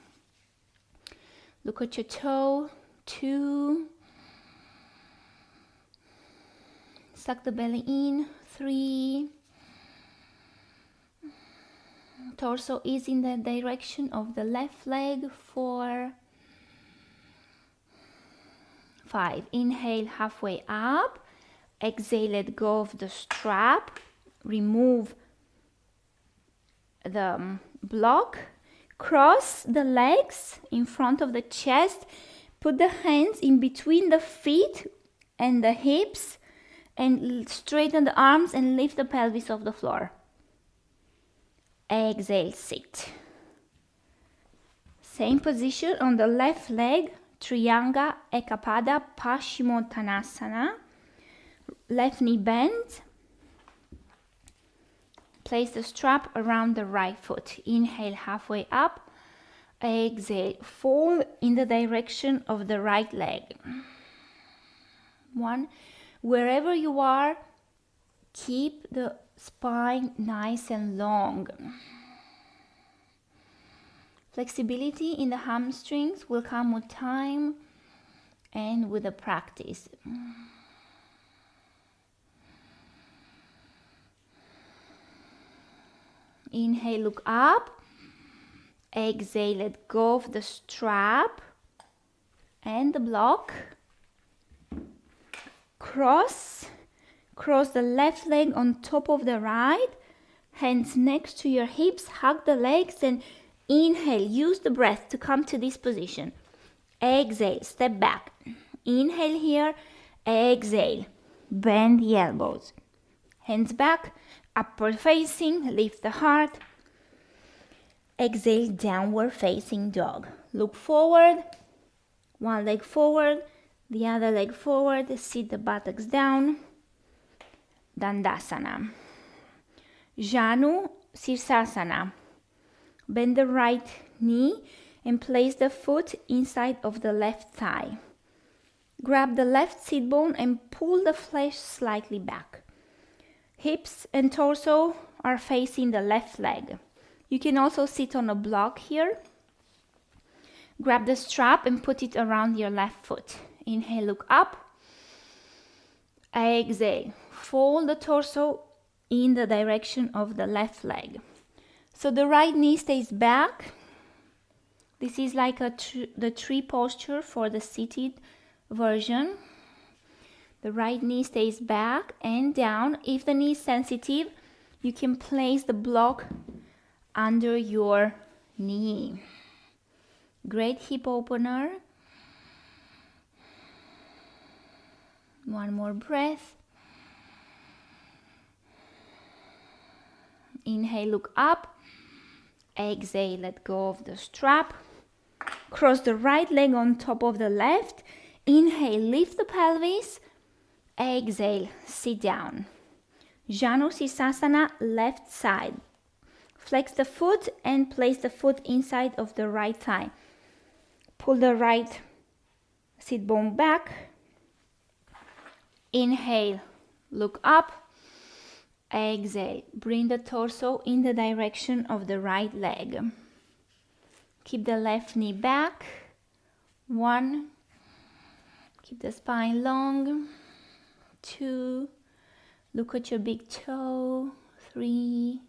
Look at your toe. 2. Suck the belly in. 3. Torso is in the direction of the left leg. 4. 5. Inhale, halfway up. Exhale, let go of the strap. Remove the block. Cross the legs in front of the chest. Put the hands in between the feet and the hips and straighten the arms and lift the pelvis off the floor. Exhale, sit. Same position on the left leg, Trianga Ekapada Paschimottanasana. Left knee bends. Place the strap around the right foot. Inhale, halfway up. Exhale, fold in the direction of the right leg. 1. Wherever you are, keep the spine nice and long. Flexibility in the hamstrings will come with time and with the practice. Inhale, look up. Exhale, let go of the strap and the block. Cross the left leg on top of the right. Hands next to your hips, hug the legs and inhale. Use the breath to come to this position. Exhale, step back. Inhale here, exhale. Bend the elbows. Hands back, upward facing, lift the heart. Exhale, downward facing dog. Look forward, one leg forward, the other leg forward, sit the buttocks down. Dandasana. Janu Sirsasana. Bend the right knee and place the foot inside of the left thigh. Grab the left sit bone and pull the flesh slightly back. Hips and torso are facing the left leg. You can also sit on a block here. Grab the strap and put it around your left foot. Inhale, look up. Exhale, fold the torso in the direction of the left leg. So the right knee stays back. This is like the tree posture for the seated version. The right knee stays back and down. If the knee is sensitive, you can place the block under your knee. Great hip opener. One more breath. Inhale, look up. Exhale, let go of the strap. Cross the right leg on top of the left. Inhale, lift the pelvis. Exhale, sit down. Janu Sirsasana, left side. Flex the foot and place the foot inside of the right thigh. Pull the right sit bone back. Inhale, look up. Exhale, bring the torso in the direction of the right leg. Keep the left knee back. 1. Keep the spine long. 2. Look at your big toe. 3.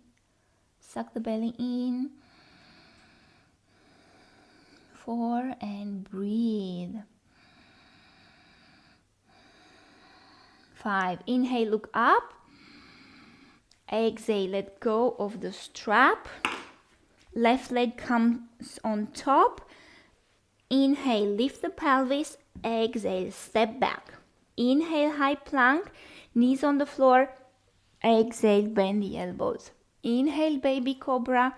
Suck the belly in. 4. And breathe. 5. Inhale, look up. Exhale, let go of the strap. Left leg comes on top. Inhale, lift the pelvis. Exhale, step back. Inhale, high plank. Knees on the floor. Exhale, bend the elbows. Inhale, baby cobra.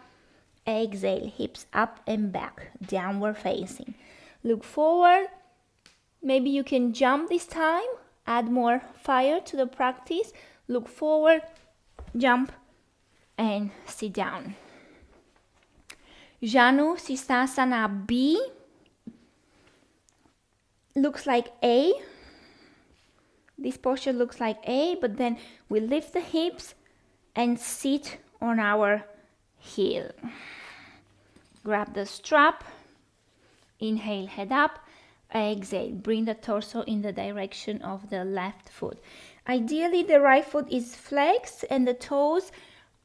Exhale, hips up and back. Downward facing. Look forward. Maybe you can jump this time. Add more fire to the practice. Look forward, jump, and sit down. Janu Sirsasana B. Looks like A. This posture looks like A, but then we lift the hips and sit on our heel. Grab the strap. Inhale, head up. Exhale, bring the torso in the direction of the left foot. Ideally, the right foot is flexed and the toes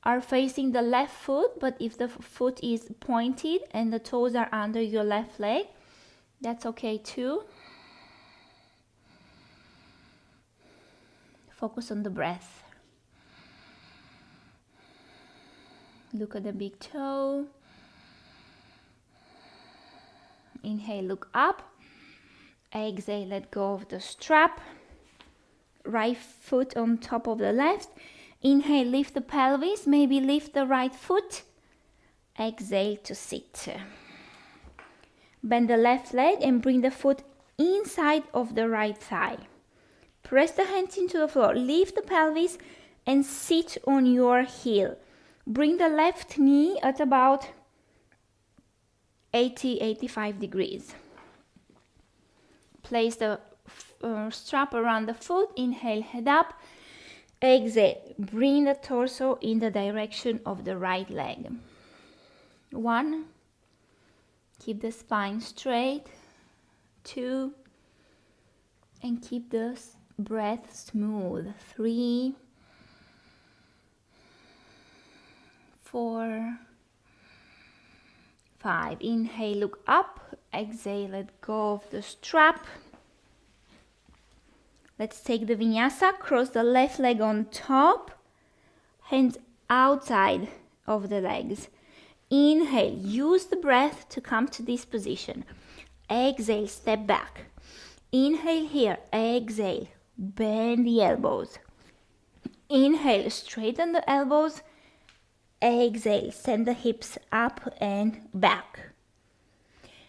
are facing the left foot, but if the foot is pointed and the toes are under your left leg, that's okay too. Focus on the breath. Look at the big toe. Inhale, look up. Exhale, let go of the strap. Right foot on top of the left. Inhale, lift the pelvis, maybe lift the right foot. Exhale to sit. Bend the left leg and bring the foot inside of the right thigh. Press the hands into the floor, lift the pelvis and sit on your heel. Bring the left knee at about 80-85 degrees. Place the strap around the foot. Inhale, head up. Exhale, bring the torso in the direction of the right leg. 1, keep the spine straight. 2, and keep the breath smooth. 3, 4, 5. Inhale, look up. Exhale, let go of the strap. Let's take the vinyasa. Cross the left leg on top, hands outside of the legs. Inhale, use the breath to come to this position. Exhale, step back. Inhale here, exhale, bend the elbows. Inhale, straighten the elbows. Exhale, send the hips up and back.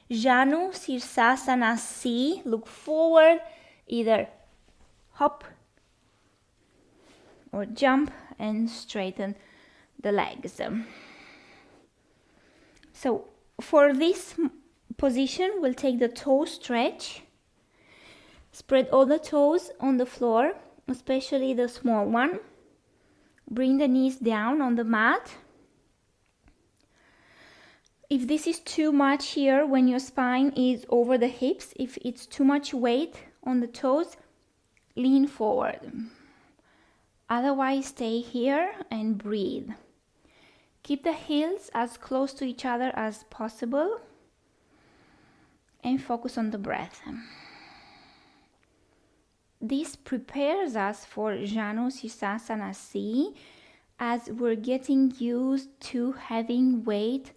Janu Sirsasana C, look forward, either hop or jump and straighten the legs. So for this position, we'll take the toe stretch. Spread all the toes on the floor, especially the small one. Bring the knees down on the mat. If this is too much here, when your spine is over the hips, if it's too much weight on the toes, lean forward. Otherwise, stay here and breathe. Keep the heels as close to each other as possible and focus on the breath. This prepares us for Janu Sirsasana C, as we're getting used to having weight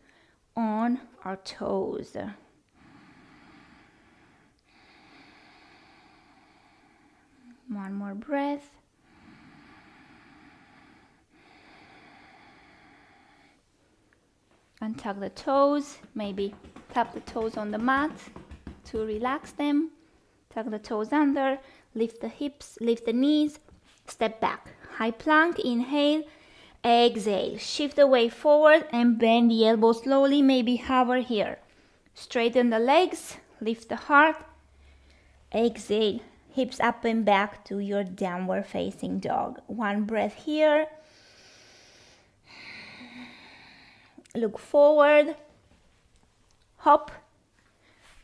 on our toes. One more breath. Untug the toes, maybe tap the toes on the mat to relax them. Tuck the toes under, lift the hips, lift the knees, step back. High plank, inhale, exhale. Shift the weight forward and bend the elbows slowly, maybe hover here. Straighten the legs, lift the heart. Exhale, hips up and back to your downward facing dog. One breath here. Look forward, hop,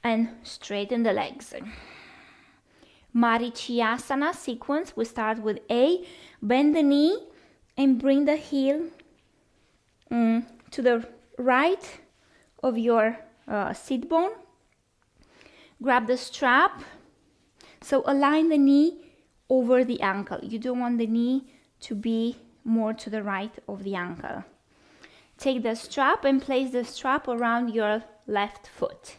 and straighten the legs. Marichyasana sequence, we start with A, bend the knee and bring the heel to the right of your sit bone. Grab the strap, so align the knee over the ankle. You don't want the knee to be more to the right of the ankle. Take the strap and place the strap around your left foot.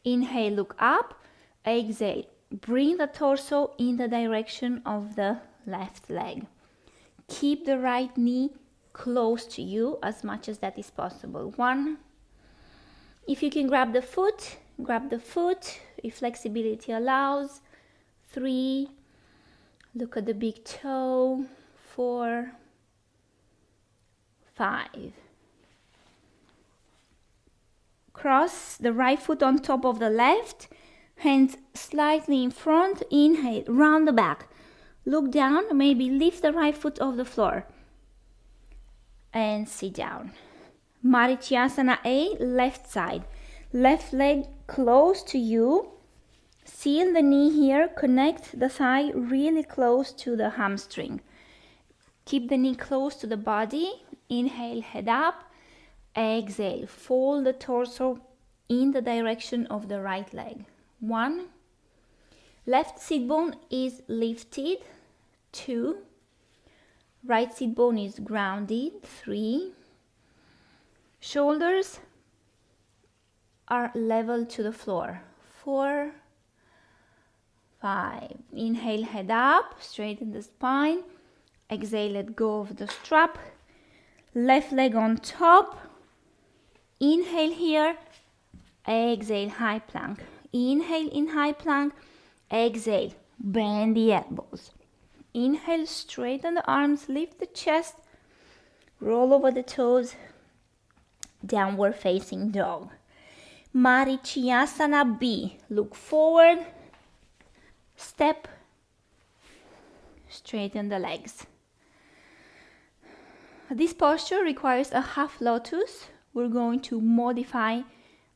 Inhale, look up. Exhale, bring the torso in the direction of the left leg. Keep the right knee close to you as much as that is possible. 1. If you can grab the foot if flexibility allows. 3. Look at the big toe. 4. 5. Cross the right foot on top of the left, hands slightly in front. Inhale, round the back. Look down, maybe lift the right foot off the floor. And sit down. Marichyasana A, left side. Left leg close to you. Seal the knee here, connect the thigh really close to the hamstring. Keep the knee close to the body. Inhale, head up. Exhale, fold the torso in the direction of the right leg. 1. Left sit bone is lifted. 2. Right sit bone is grounded. 3. Shoulders are level to the floor. 4. 5. Inhale, head up, straighten the spine. Exhale, let go of the strap. Left leg on top. Inhale here. Exhale, high plank. Inhale in high plank. Exhale, bend the elbows. Inhale, straighten the arms, lift the chest. Roll over the toes. Downward facing dog. Marichyasana B. Look forward. Step. Straighten the legs. This posture requires a half lotus. We're going to modify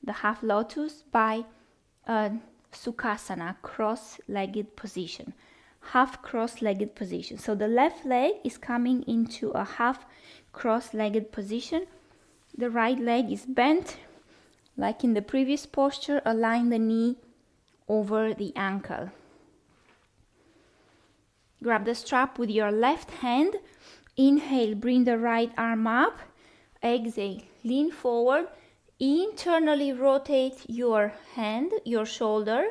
the half lotus by a Sukhasana, cross-legged position. Half cross-legged position. So the left leg is coming into a half cross-legged position. The right leg is bent. Like in the previous posture, align the knee over the ankle. Grab the strap with your left hand. Inhale, bring the right arm up. Exhale, lean forward. Internally rotate your hand, your shoulder,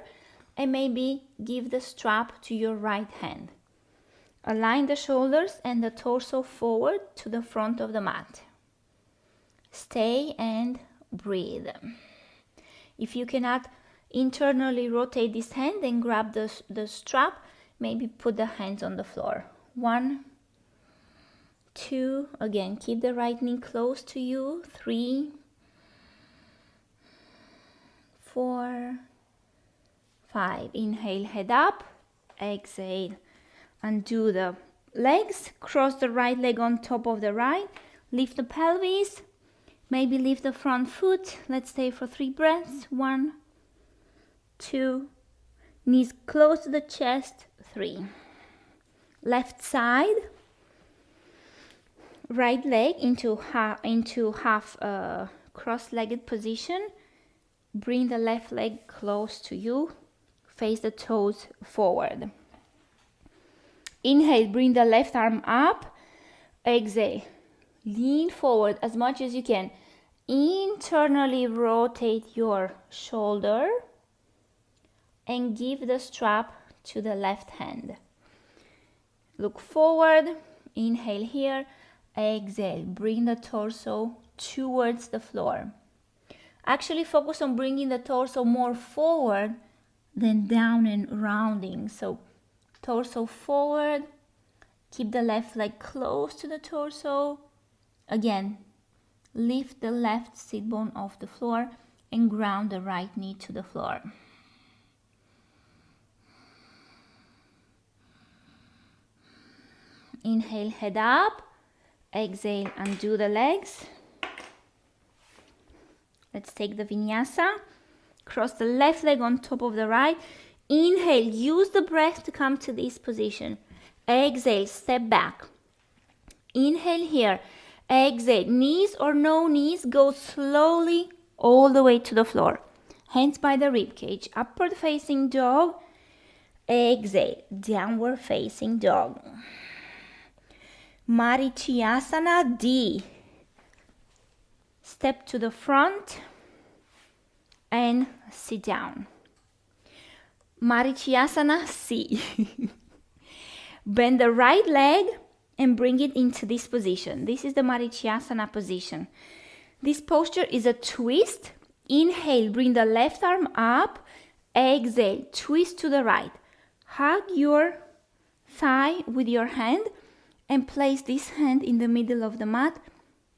and maybe give the strap to your right hand. Align the shoulders and the torso forward to the front of the mat. Stay and breathe. If you cannot internally rotate this hand, then grab the strap, maybe put the hands on the floor. 1, 2, again, keep the right knee close to you. 3, 4, 5. Inhale, head up. Exhale, undo the legs. Cross the right leg on top of the right. Lift the pelvis. Maybe lift the front foot. Let's stay for 3 breaths. 1, 2. Knees close to the chest. 3. Left side. Right leg into half cross-legged position. Bring the left leg close to you. Face the toes forward. Inhale, bring the left arm up. Exhale, lean forward as much as you can. Internally rotate your shoulder and give the strap to the left hand. Look forward. Inhale here. Exhale, bring the torso towards the floor. Actually focus on bringing the torso more forward than down and rounding. So torso forward, keep the left leg close to the torso. Again, lift the left sit bone off the floor and ground the right knee to the floor. Inhale, head up. Exhale, undo the legs. Let's take the vinyasa. Cross the left leg on top of the right. Inhale, use the breath to come to this position. Exhale, step back. Inhale here. Exhale, knees or no knees, go slowly all the way to the floor. Hands by the rib cage. Upward facing dog. Exhale, downward facing dog. Marichyasana D. Step to the front and sit down. Marichyasana C. Bend the right leg and bring it into this position. This is the Marichyasana position. This posture is a twist. Inhale, bring the left arm up. Exhale, twist to the right. Hug your thigh with your hand and place this hand in the middle of the mat.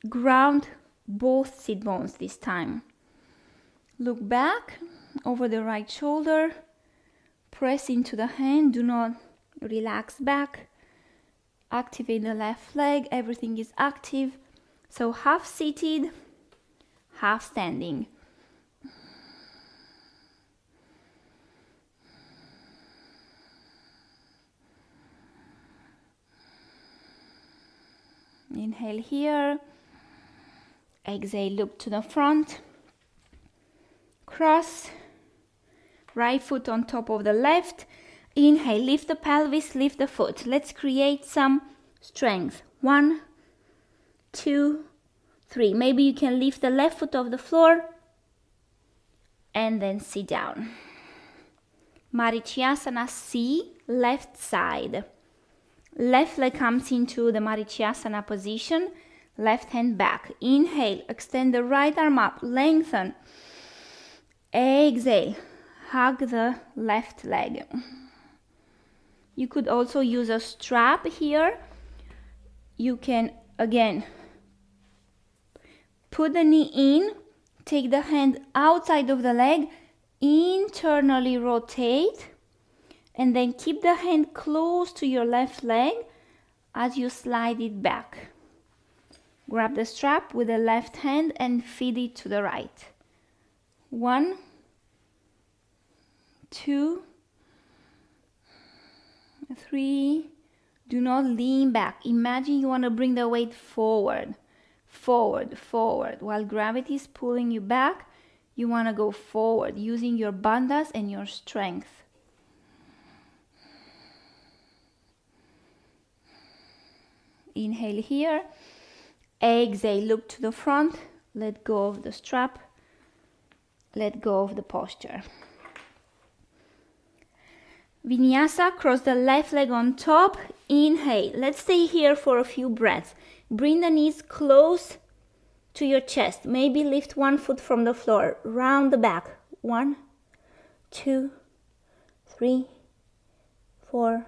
Ground both sit bones this time. Look back over the right shoulder. Press into the hand. Do not relax back. Activate the left leg. Everything is active. So half seated, half standing. Inhale here. Exhale, look to the front. Cross. Right foot on top of the left. Inhale, lift the pelvis, lift the foot. Let's create some strength. 1, 2, 3. Maybe you can lift the left foot off the floor and then sit down. Marichyasana C, left side. Left leg comes into the Marichyasana position, left hand back. Inhale, extend the right arm up, lengthen. Exhale, hug the left leg. You could also use a strap here. You can, again, put the knee in, take the hand outside of the leg, internally rotate, and then keep the hand close to your left leg as you slide it back. Grab the strap with the left hand and feed it to the right. 1, 2, 3. Do not lean back. Imagine you want to bring the weight forward, forward, forward. While gravity is pulling you back, you want to go forward using your bandhas and your strength. Inhale here. Exhale, look to the front. Let go of the strap. Let go of the posture. Vinyasa, cross the left leg on top. Inhale. Let's stay here for a few breaths. Bring the knees close to your chest. Maybe lift one foot from the floor. Round the back. 1, 2, 3, 4,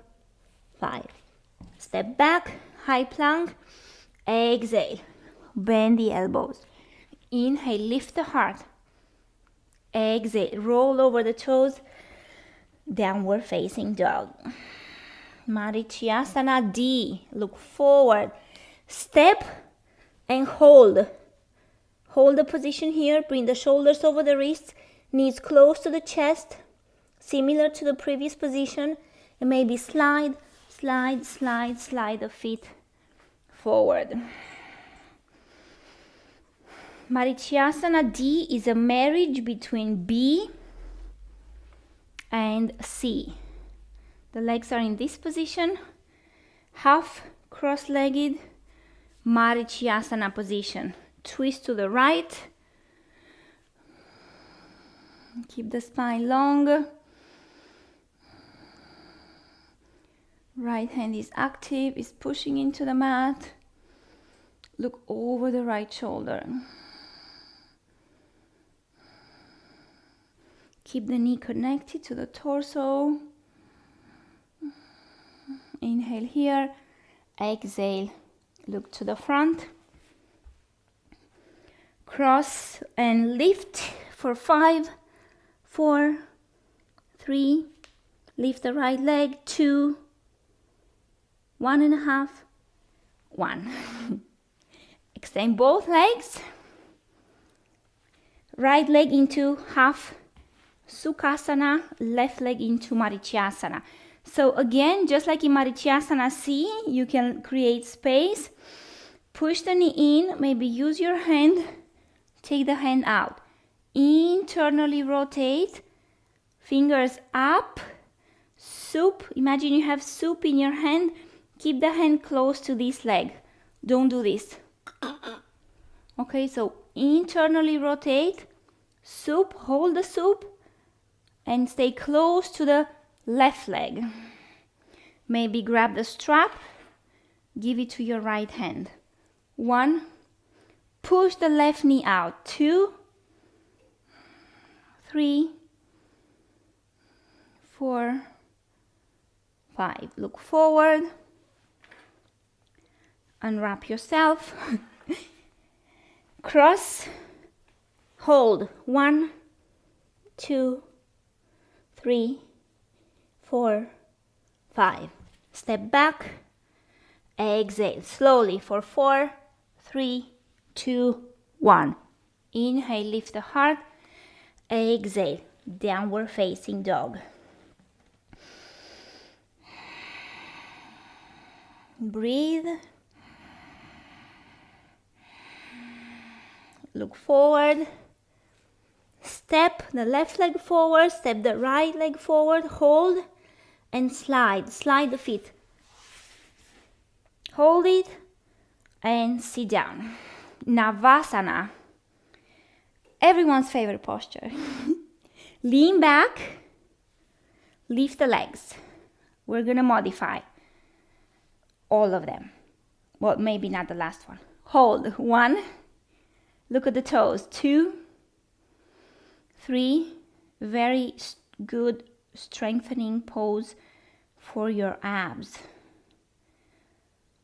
5. Step back. High plank. Exhale. Bend the elbows. Inhale. Lift the heart. Exhale. Roll over the toes. Downward facing dog. Marichyasana D. Look forward. Step and hold. Hold the position here. Bring the shoulders over the wrists. Knees close to the chest. Similar to the previous position. And maybe slide, slide, slide, slide the feet forward. Marichyasana D is a marriage between B and C. The legs are in this position, half cross-legged, Marichyasana position. Twist to the right. Keep the spine long. Right hand is active, is pushing into the mat. Look over the right shoulder. Keep the knee connected to the torso. Inhale here. Exhale. Look to the front. Cross and lift for 5, 4, 3. Lift the right leg. 2, 1.5, 1. Extend both legs. Right leg into half Sukhasana, left leg into Marichyasana. So again, just like in Marichyasana C, you can create space. Push the knee in, maybe use your hand, take the hand out. Internally rotate, fingers up, soup. Imagine you have soup in your hand. Keep the hand close to this leg. Don't do this. Okay, so internally rotate, soup, hold the soup, and stay close to the left leg. Maybe grab the strap, give it to your right hand. 1, push the left knee out. 2, 3, 4, 5. Look forward. Unwrap yourself. Cross, hold. 1, 2, 3, 4, 5. Step back. Exhale slowly for 4, 3, 2, 1. Inhale, lift the heart. Exhale, downward facing dog. Breathe. Look forward. Step the left leg forward, step the right leg forward, hold. and slide the feet. Hold it and sit down. Navasana, everyone's favorite posture. Lean back, lift the legs. We're gonna modify all of them. Well, maybe not the last one. Hold, 1, look at the toes, 2, 3, very good strengthening pose for your abs.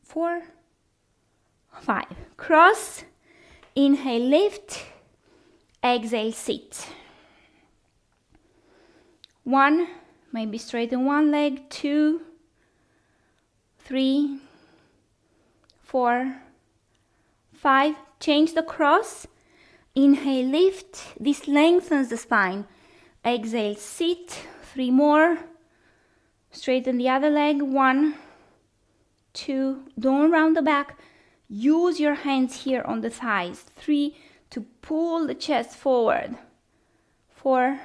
4, 5, cross, inhale, lift, exhale, sit. 1, maybe straighten one leg, 2, 3, 4, 5, change the cross, inhale, lift, this lengthens the spine, exhale, sit, 3 more, straighten the other leg, 1, 2, don't round the back, use your hands here on the thighs, 3, to pull the chest forward, 4,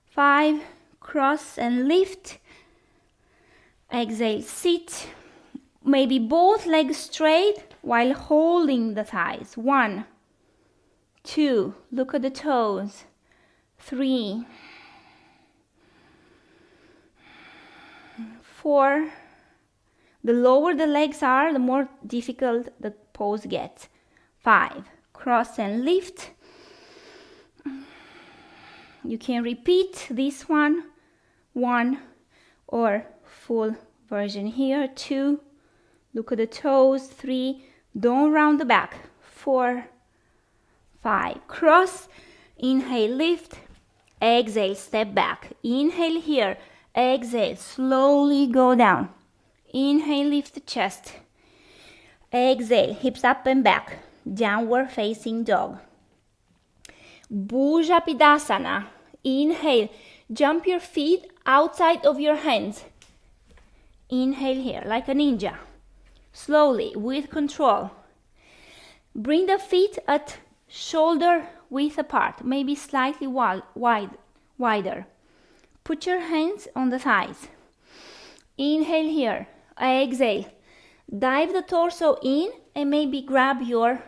5, cross and lift, exhale, sit, maybe both legs straight while holding the thighs, 1, 2, look at the toes, 3, 4, the lower the legs are, the more difficult the pose gets, 5, cross and lift, you can repeat this one, 1, or full version here, 2, look at the toes, 3, don't round the back, 4, 5, cross, inhale, lift, exhale, step back, inhale here, exhale, slowly go down, inhale, lift the chest, exhale, hips up and back, downward facing dog. Bhujapidasana, inhale, jump your feet outside of your hands, inhale here like a ninja, slowly with control, bring the feet at shoulder width apart, maybe slightly wider, put your hands on the thighs, inhale here, exhale, dive the torso in and maybe grab your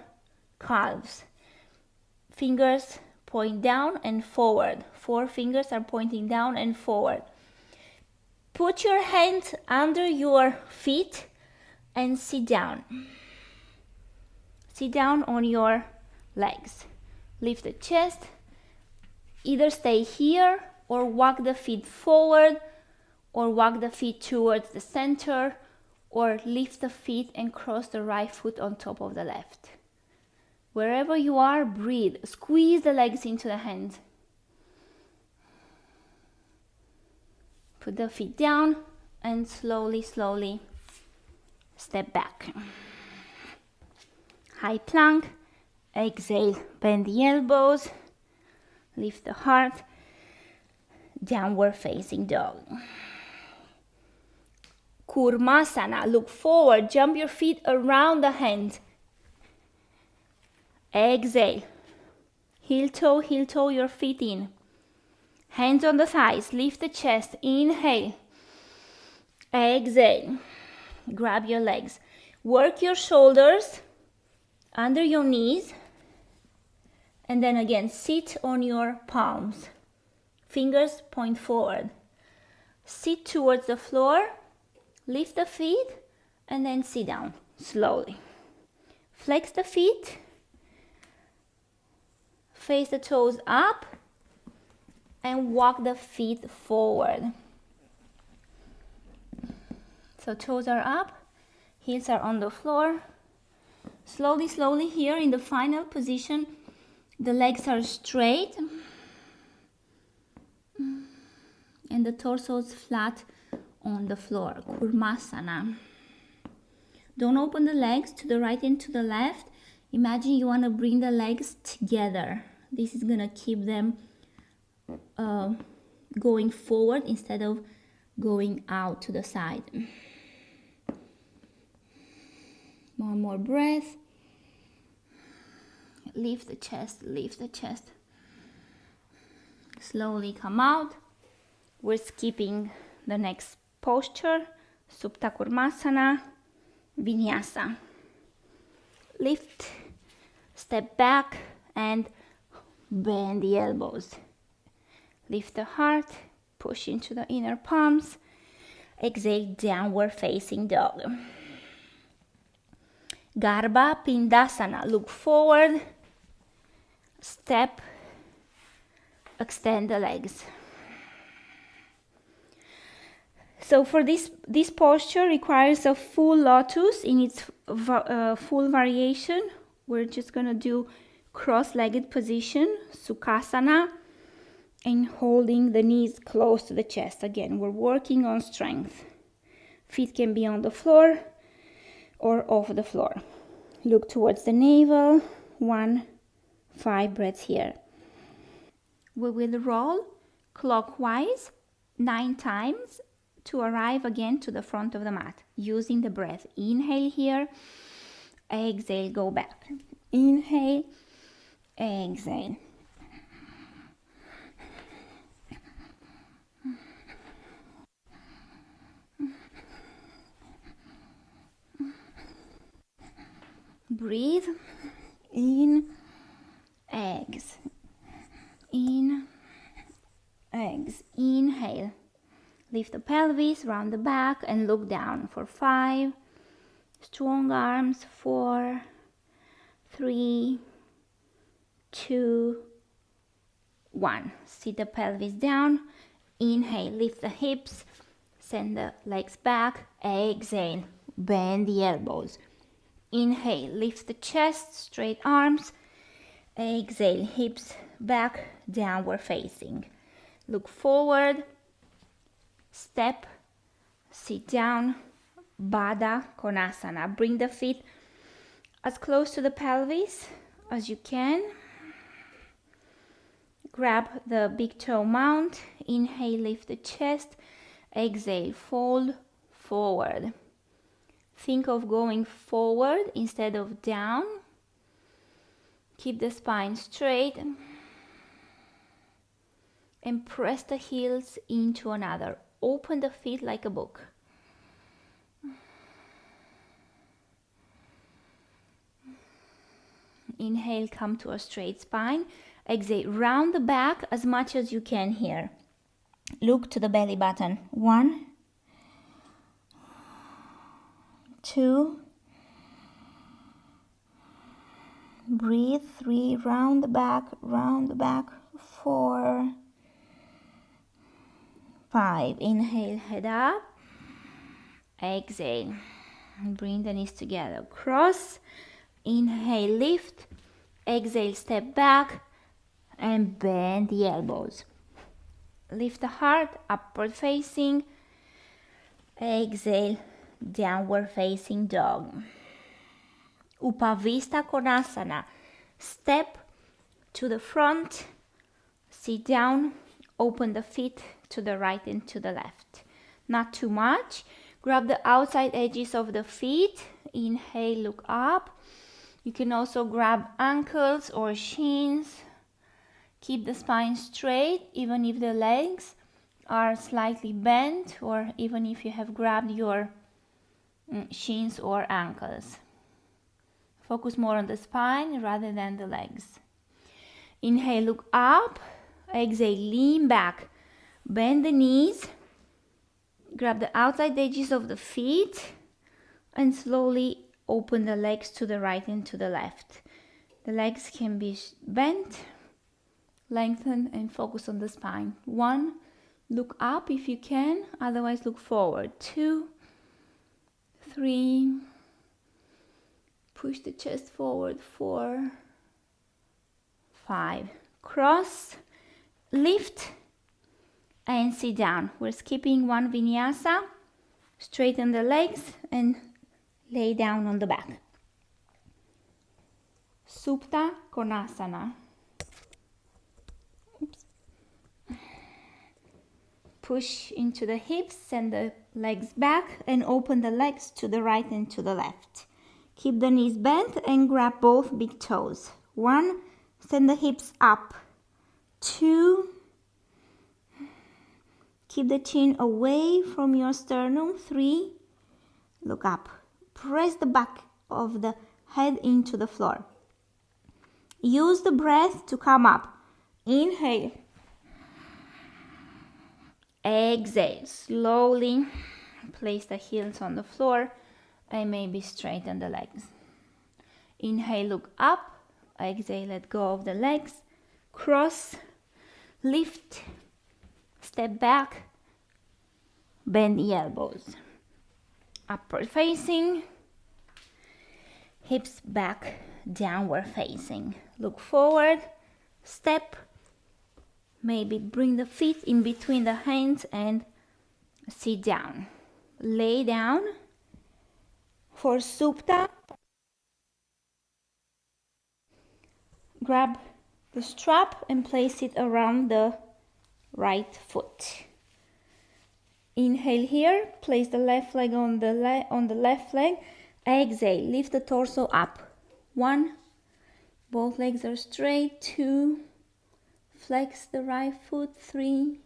calves, fingers point down and forward, 4 fingers are pointing down and forward, put your hands under your feet and sit down on your legs, lift the chest, either stay here or walk the feet forward or walk the feet towards the center or lift the feet and cross the right foot on top of the left. Wherever you are, breathe, squeeze the legs into the hands, put the feet down and slowly step back. High plank, exhale, bend the elbows, lift the heart, downward facing dog. Kurmasana, look forward, jump your feet around the hands. Exhale, heel toe your feet in. Hands on the thighs, lift the chest, inhale. Exhale, grab your legs. Work your shoulders under your knees. And then again, sit on your palms. Fingers point forward. Sit towards the floor, lift the feet, and then sit down slowly. Flex the feet. Face the toes up and walk the feet forward. So toes are up, heels are on the floor. Slowly here in the final position, the legs are straight and the torso is flat on the floor. Kurmasana. Don't open the legs to the right and to the left. Imagine you want to bring the legs together. This is going to keep them going forward instead of going out to the side. One more breath. Lift the chest, lift the chest. Slowly come out. We're skipping the next posture, Supta Kurmasana, Vinyasa. Lift, step back, and bend the elbows. Lift the heart, push into the inner palms. Exhale, downward facing dog. Garbha Pindasana. Look forward, step, extend the legs. So for this posture requires a full lotus in its full variation. We're just going to do cross-legged position, Sukhasana, and holding the knees close to the chest. Again, we're working on strength. Feet can be on the floor or off the floor. Look towards the navel. 5 breaths here. We will roll clockwise 9 times to arrive again to the front of the mat using the breath. Inhale here, exhale, go back. Inhale, exhale. Breathe in, eggs, in, eggs. Inhale. Lift the pelvis, round the back, and look down for 5. Strong arms. 4, 3, 2, 1. Sit the pelvis down. Inhale, lift the hips, send the legs back. Exhale, bend the elbows. Inhale, lift the chest, straight arms. Exhale, hips back, downward facing. Look forward, step, sit down, Baddha Konasana. Bring the feet as close to the pelvis as you can. Grab the big toe mount. Inhale, lift the chest. Exhale, fold forward. Think of going forward instead of down. Keep the spine straight. And press the heels into another. Open the feet like a book. Inhale, come to a straight spine. Exhale, round the back as much as you can here. Look to the belly button. 1, 2. Breathe. 3, round the back, 4, 5. Inhale, head up. Exhale. Bring the knees together. Cross. Inhale, lift. Exhale, step back. And bend the elbows. Lift the heart, upward facing. Exhale, downward facing dog. Upavista Konasana. Step to the front. Sit down. Open the feet to the right and to the left. Not too much. Grab the outside edges of the feet. Inhale, look up. You can also grab ankles or shins. Keep the spine straight even if the legs are slightly bent, or even if you have grabbed your shins or ankles. Focus more on the spine rather than the legs. Inhale, look up. Exhale, lean back. Bend the knees. Grab the outside edges of the feet and slowly open the legs to the right and to the left. The legs can be bent, lengthen, and focus on the spine. 1, look up if you can, otherwise look forward. 2, 3, push the chest forward. 4, 5, cross, lift, and sit down. We're skipping one vinyasa. Straighten the legs and lay down on the back. Supta Konasana. Push into the hips, send the legs back, and open the legs to the right and to the left. Keep the knees bent and grab both big toes. 1, send the hips up. 2, Keep the chin away from your sternum. 3. Look up. Press the back of the head into the floor. Use the breath to come up. Inhale. Exhale. Slowly place the heels on the floor and maybe straighten the legs. Inhale, look up. Exhale, let go of the legs. Cross, lift, step back, bend the elbows. Upward facing, hips back, downward facing. Look forward, step, maybe bring the feet in between the hands and sit down. Lay down for Supta. Grab the strap and place it around the right foot. Inhale here, place the left leg on the left leg. Exhale, lift the torso up. 1, both legs are straight. 2, flex the right foot. 3,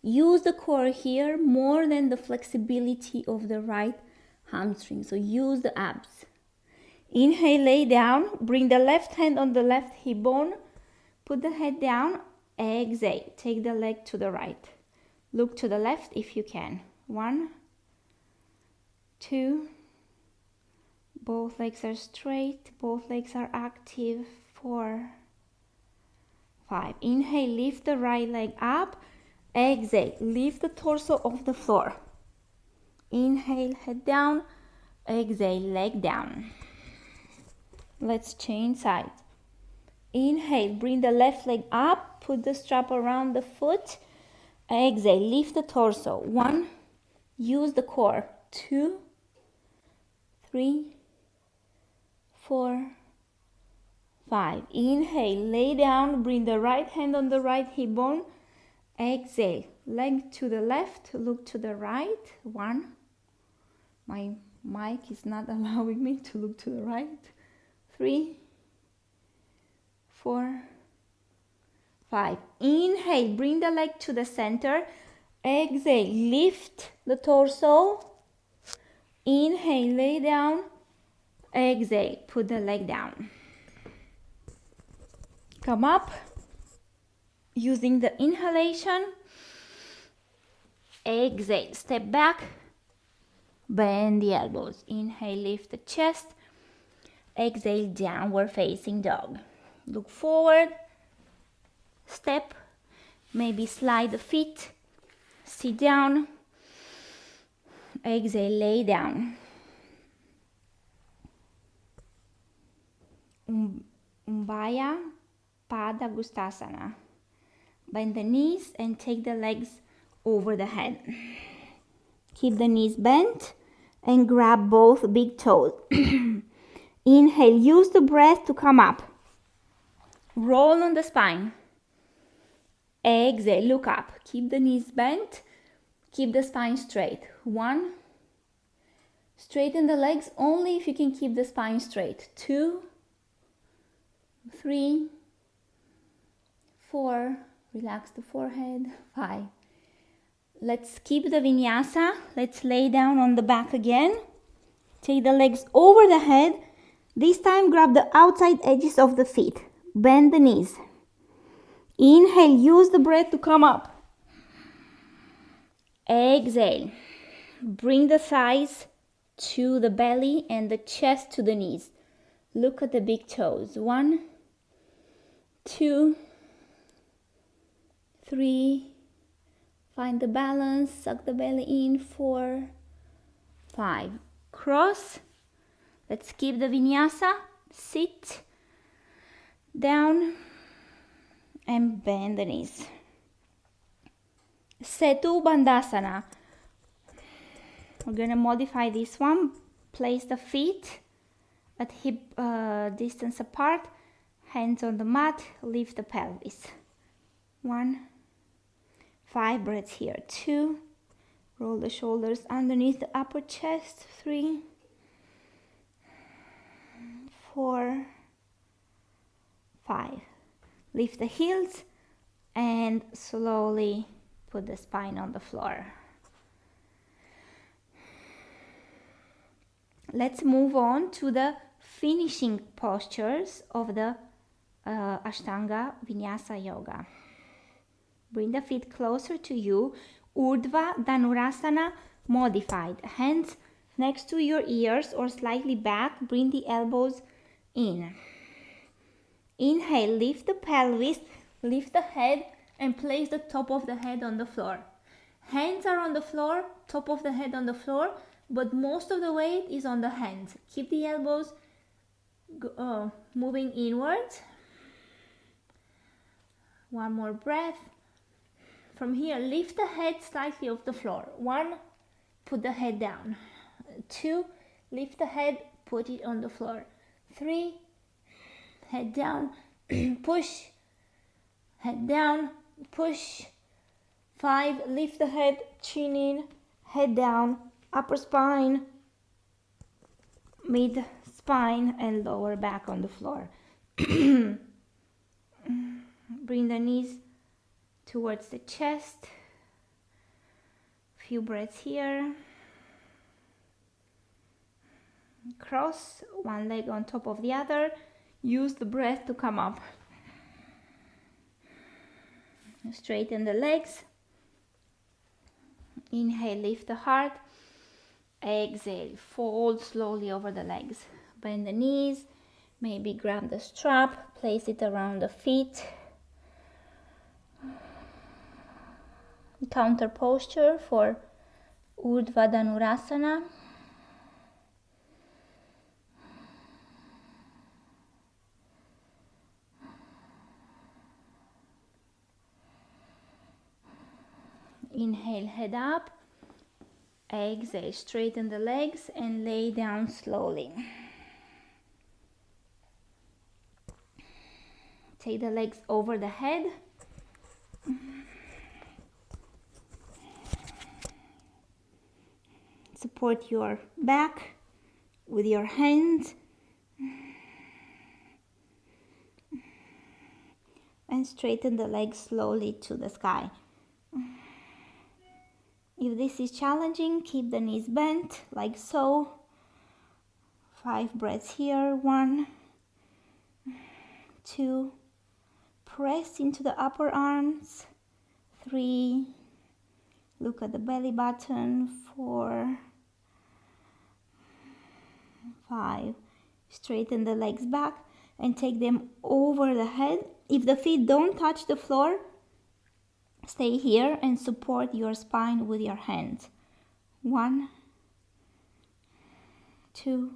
use the core here more than the flexibility of the right hamstring, so use the abs. Inhale, lay down, bring the left hand on the left hip bone, put the head down. Exhale, take the leg to the right. Look to the left if you can. 1, 2, both legs are straight, both legs are active. 4, 5. Inhale, lift the right leg up. Exhale, lift the torso off the floor. Inhale, head down. Exhale, leg down. Let's change sides. Inhale, bring the left leg up, put the strap around the foot. Exhale, lift the torso. 1, use the core. 2, 3, 4, 5. Inhale, lay down, bring the right hand on the right hip bone. Exhale, leg to the left, look to the right. 1, my mic is not allowing me to look to the right. 3, 4, 5. Inhale, bring the leg to the center. Exhale, lift the torso. Inhale, lay down. Exhale, put the leg down. Come up. Using the inhalation. Exhale, step back. Bend the elbows. Inhale, lift the chest. Exhale, downward facing dog. Look forward, step, maybe slide the feet, sit down. Exhale, lay down. Umbaya Pada Gustasana. Bend the knees and take the legs over the head. Keep the knees bent and grab both big toes. Inhale, use the breath to come up. Roll on the spine. Exhale, look up. Keep the knees bent. Keep the spine straight. 1. Straighten the legs only if you can keep the spine straight. 2, 3, 4. Relax the forehead. 5. Let's keep the vinyasa. Let's lay down on the back again. Take the legs over the head. This time, grab the outside edges of the feet. Bend the knees. Inhale, use the breath to come up. Exhale. Bring the thighs to the belly and the chest to the knees. Look at the big toes. 1, 2, 3. Find the balance. Suck the belly in. 4, 5. Cross. Let's keep the vinyasa. Sit down and bend the knees. Setu Bandhasana. We're going to modify this one. Place the feet at hip distance apart. Hands on the mat. Lift the pelvis. 1. 5 breaths here. 2. Roll the shoulders underneath the upper chest. 3. 4, 5. Lift the heels and slowly Put the spine on the floor. Let's move on to the finishing postures of the Ashtanga Vinyasa Yoga. Bring the feet closer to you. Urdhva Dhanurasana modified. Hands next to your ears or slightly back. Bring the elbows in. Inhale, lift the pelvis, lift the head, and place the top of the head on the floor. Hands are on the floor, top of the head on the floor, but most of the weight is on the hands. Keep the elbows moving inwards. One more breath. From here, lift the head slightly off the floor. 1, put the head down. 2, lift the head, put it on the floor. 3, head down, push, head down, push. 5, lift the head, chin in, head down, upper spine, mid spine, and lower back on the floor. Bring the knees towards the chest. Few breaths here. Cross one leg on top of the other. Use the breath to come up. Straighten the legs. Inhale, lift the heart. Exhale, fold slowly over the legs. Bend the knees. Maybe grab the strap, place it around the feet. Counter posture for Urdhva Dhanurasana. Inhale, head up. Exhale, straighten the legs and lay down slowly. Take the legs over the head. Support your back with your hands. And straighten the legs slowly to the sky. If this is challenging, keep the knees bent like so. 5 breaths here. 1, 2. Press into the upper arms. 3. Look at the belly button. 4, 5. Straighten the legs back and take them over the head. If the feet don't touch the floor, stay here and support your spine with your hands. 1, 2,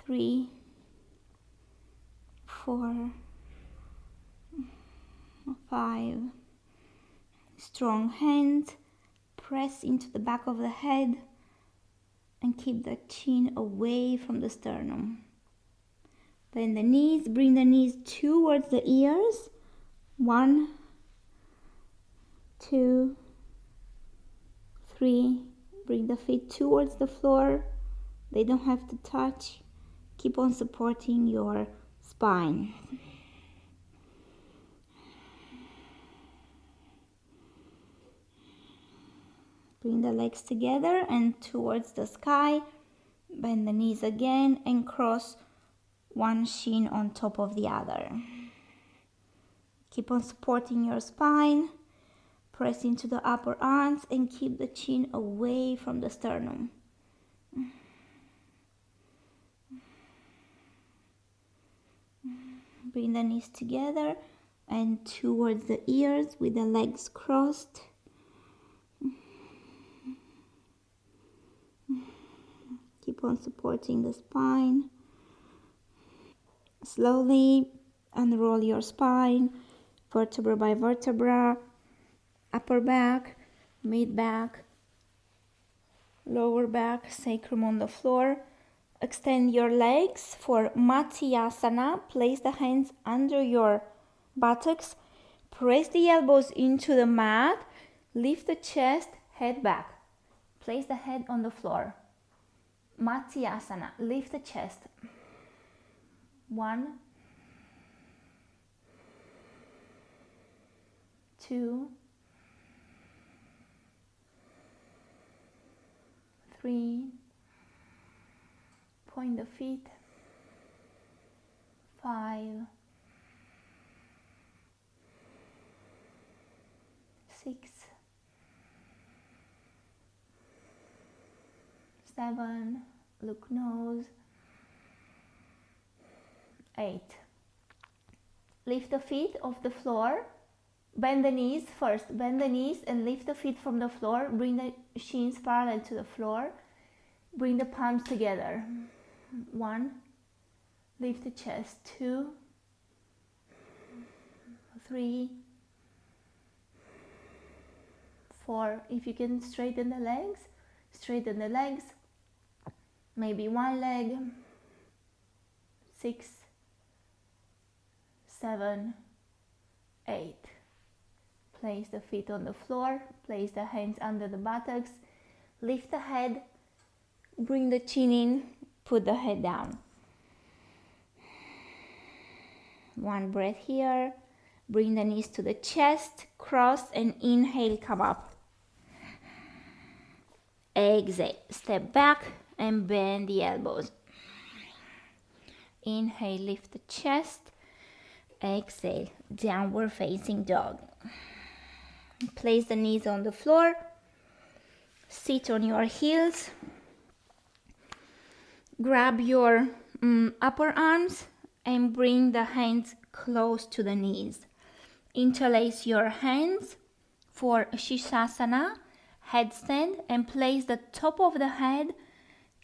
3, 4, 5. Strong hands. Press into the back of the head and keep the chin away from the sternum. Bend the knees. Bring the knees towards the ears. 1, 2, 3. Bring the feet towards the floor. They don't have to touch. Keep on supporting your spine. Bring the legs together and towards the sky. Bend the knees again and cross one shin on top of the other. Keep on supporting your spine. Press into the upper arms and keep the chin away from the sternum. Bring the knees together and towards the ears with the legs crossed. Keep on supporting the spine. Slowly unroll your spine, vertebra by vertebra, upper back, mid back, lower back, sacrum on the floor. Extend your legs for Matsyasana. Place the hands under your buttocks. Press the elbows into the mat. Lift the chest, head back. Place the head on the floor. Matsyasana. Lift the chest. 1, 2, 3. Point the feet. 5. 6. 7. Look nose. 8. Lift the feet off the floor. Bend the knees first. Bend the knees and lift the feet from the floor. Bring the shins parallel to the floor. Bring the palms together. 1. Lift the chest. 2. 3. 4. If you can straighten the legs, straighten the legs. Maybe one leg. 6. 7. 8. Place the feet on the floor. Place the hands under the buttocks. Lift the head. Bring the chin in. Put the head down. One breath here. Bring the knees to the chest. Cross and inhale, come up. Exhale. Step back and bend the elbows. Inhale, lift the chest. Exhale, downward facing dog. Place the knees on the floor. Sit on your heels. Grab your upper arms and bring the hands close to the knees. Interlace your hands for Shishasana, headstand, and place the top of the head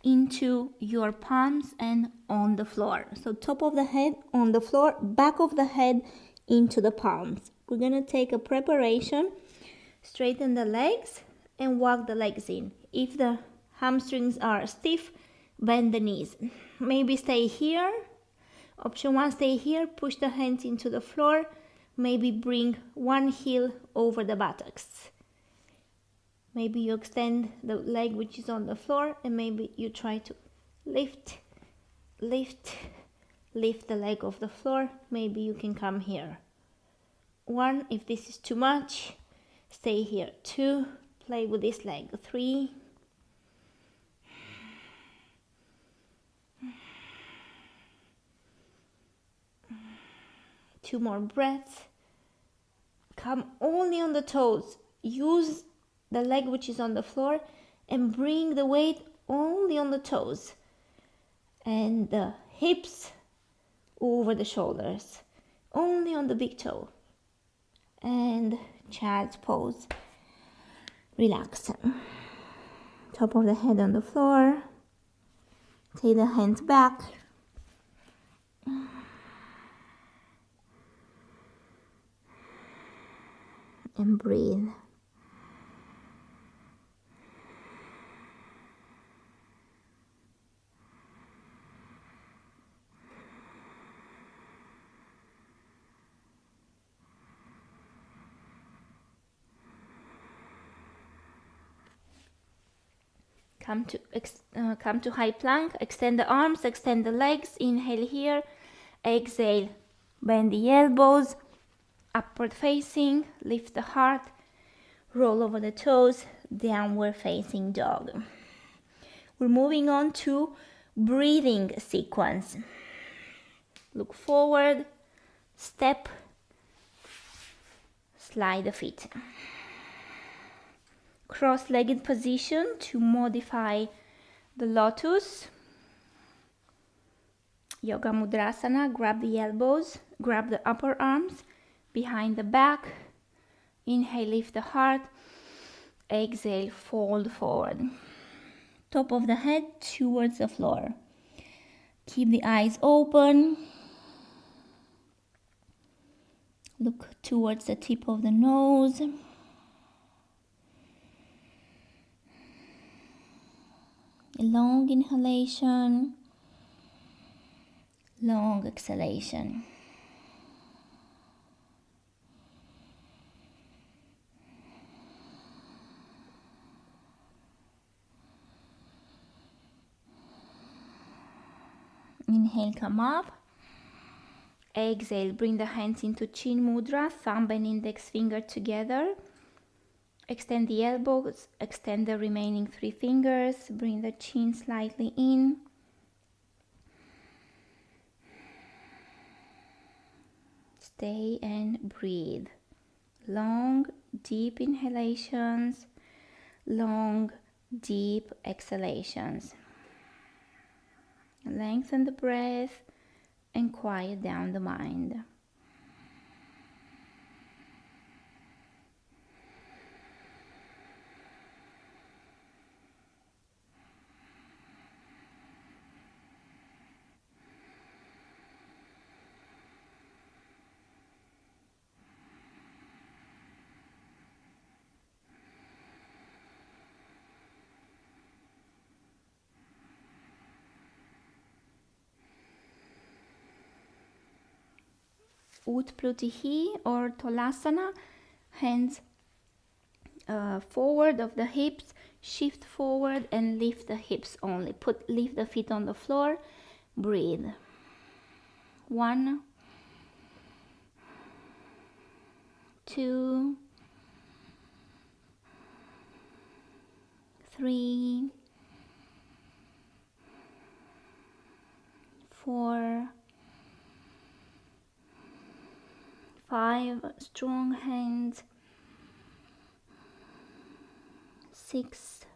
into your palms and on the floor. So top of the head on the floor, back of the head into the palms. We're going to take a preparation. Straighten the legs and walk the legs in. If the hamstrings are stiff, bend the knees. Maybe stay here. Option 1, stay here. Push the hands into the floor. Maybe bring one heel over the buttocks. Maybe you extend the leg which is on the floor, and maybe you try to lift the leg off the floor. Maybe you can come here. 1, if this is too much, stay here. 2, play with this leg. 3, 2 more breaths. Come only on the toes. Use the leg which is on the floor and bring the weight only on the toes and the hips over the shoulders, only on the big toe. And child's pose. Relax. Top of the head on the floor. Take the hands back. And breathe. Come to high plank. Extend the arms, extend the legs. Inhale here. Exhale. Bend the elbows. Upward facing. Lift the heart. Roll over the toes. Downward facing dog. We're moving on to breathing sequence. Look forward. Step. Slide the feet. Cross-legged position to modify the lotus. Yoga Mudrasana. Grab the elbows, grab the upper arms behind the back. Inhale, lift the heart. Exhale, fold forward. Top of the head towards the floor. Keep the eyes open. Look towards the tip of the nose. Long inhalation, long exhalation. Inhale, come up. Exhale, bring the hands into Chin Mudra, thumb and index finger together. Extend the elbows, extend the remaining 3 fingers, bring the chin slightly in. Stay and breathe. Long, deep inhalations, long, deep exhalations. Lengthen the breath and quiet down the mind. Utplutihi or Tolasana, hands forward of the hips, shift forward and lift the hips only. Lift the feet on the floor, breathe. 1, 2, 3, 4, 5, strong hands. 6,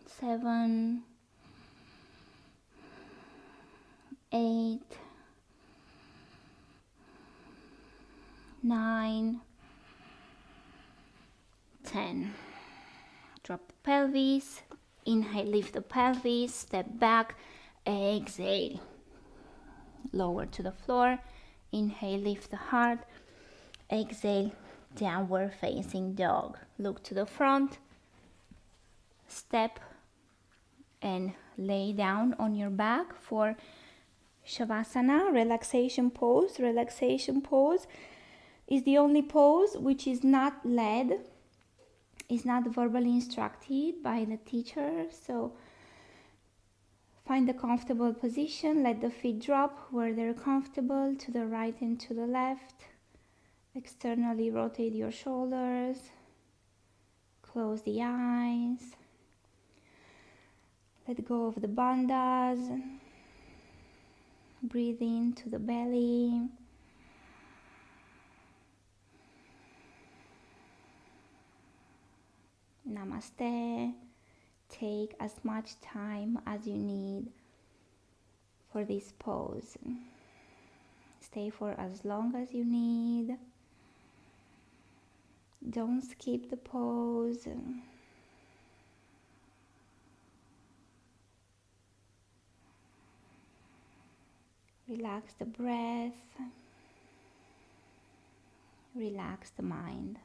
7, 8, 9, 10. Drop the pelvis. Inhale, lift the pelvis, step back, exhale. Lower to the floor. Inhale, lift the heart. Exhale, downward facing dog. Look to the front. Step and lay down on your back for Shavasana, relaxation pose. Relaxation pose is the only pose which is not led, is not verbally instructed by the teacher. So find a comfortable position, let the feet drop where they're comfortable, to the right and to the left. Externally rotate your shoulders, close the eyes, let go of the bandhas, breathe into the belly. Namaste. Take as much time as you need for this pose. Stay for as long as you need. Don't skip the pose. Relax the breath. Relax the mind.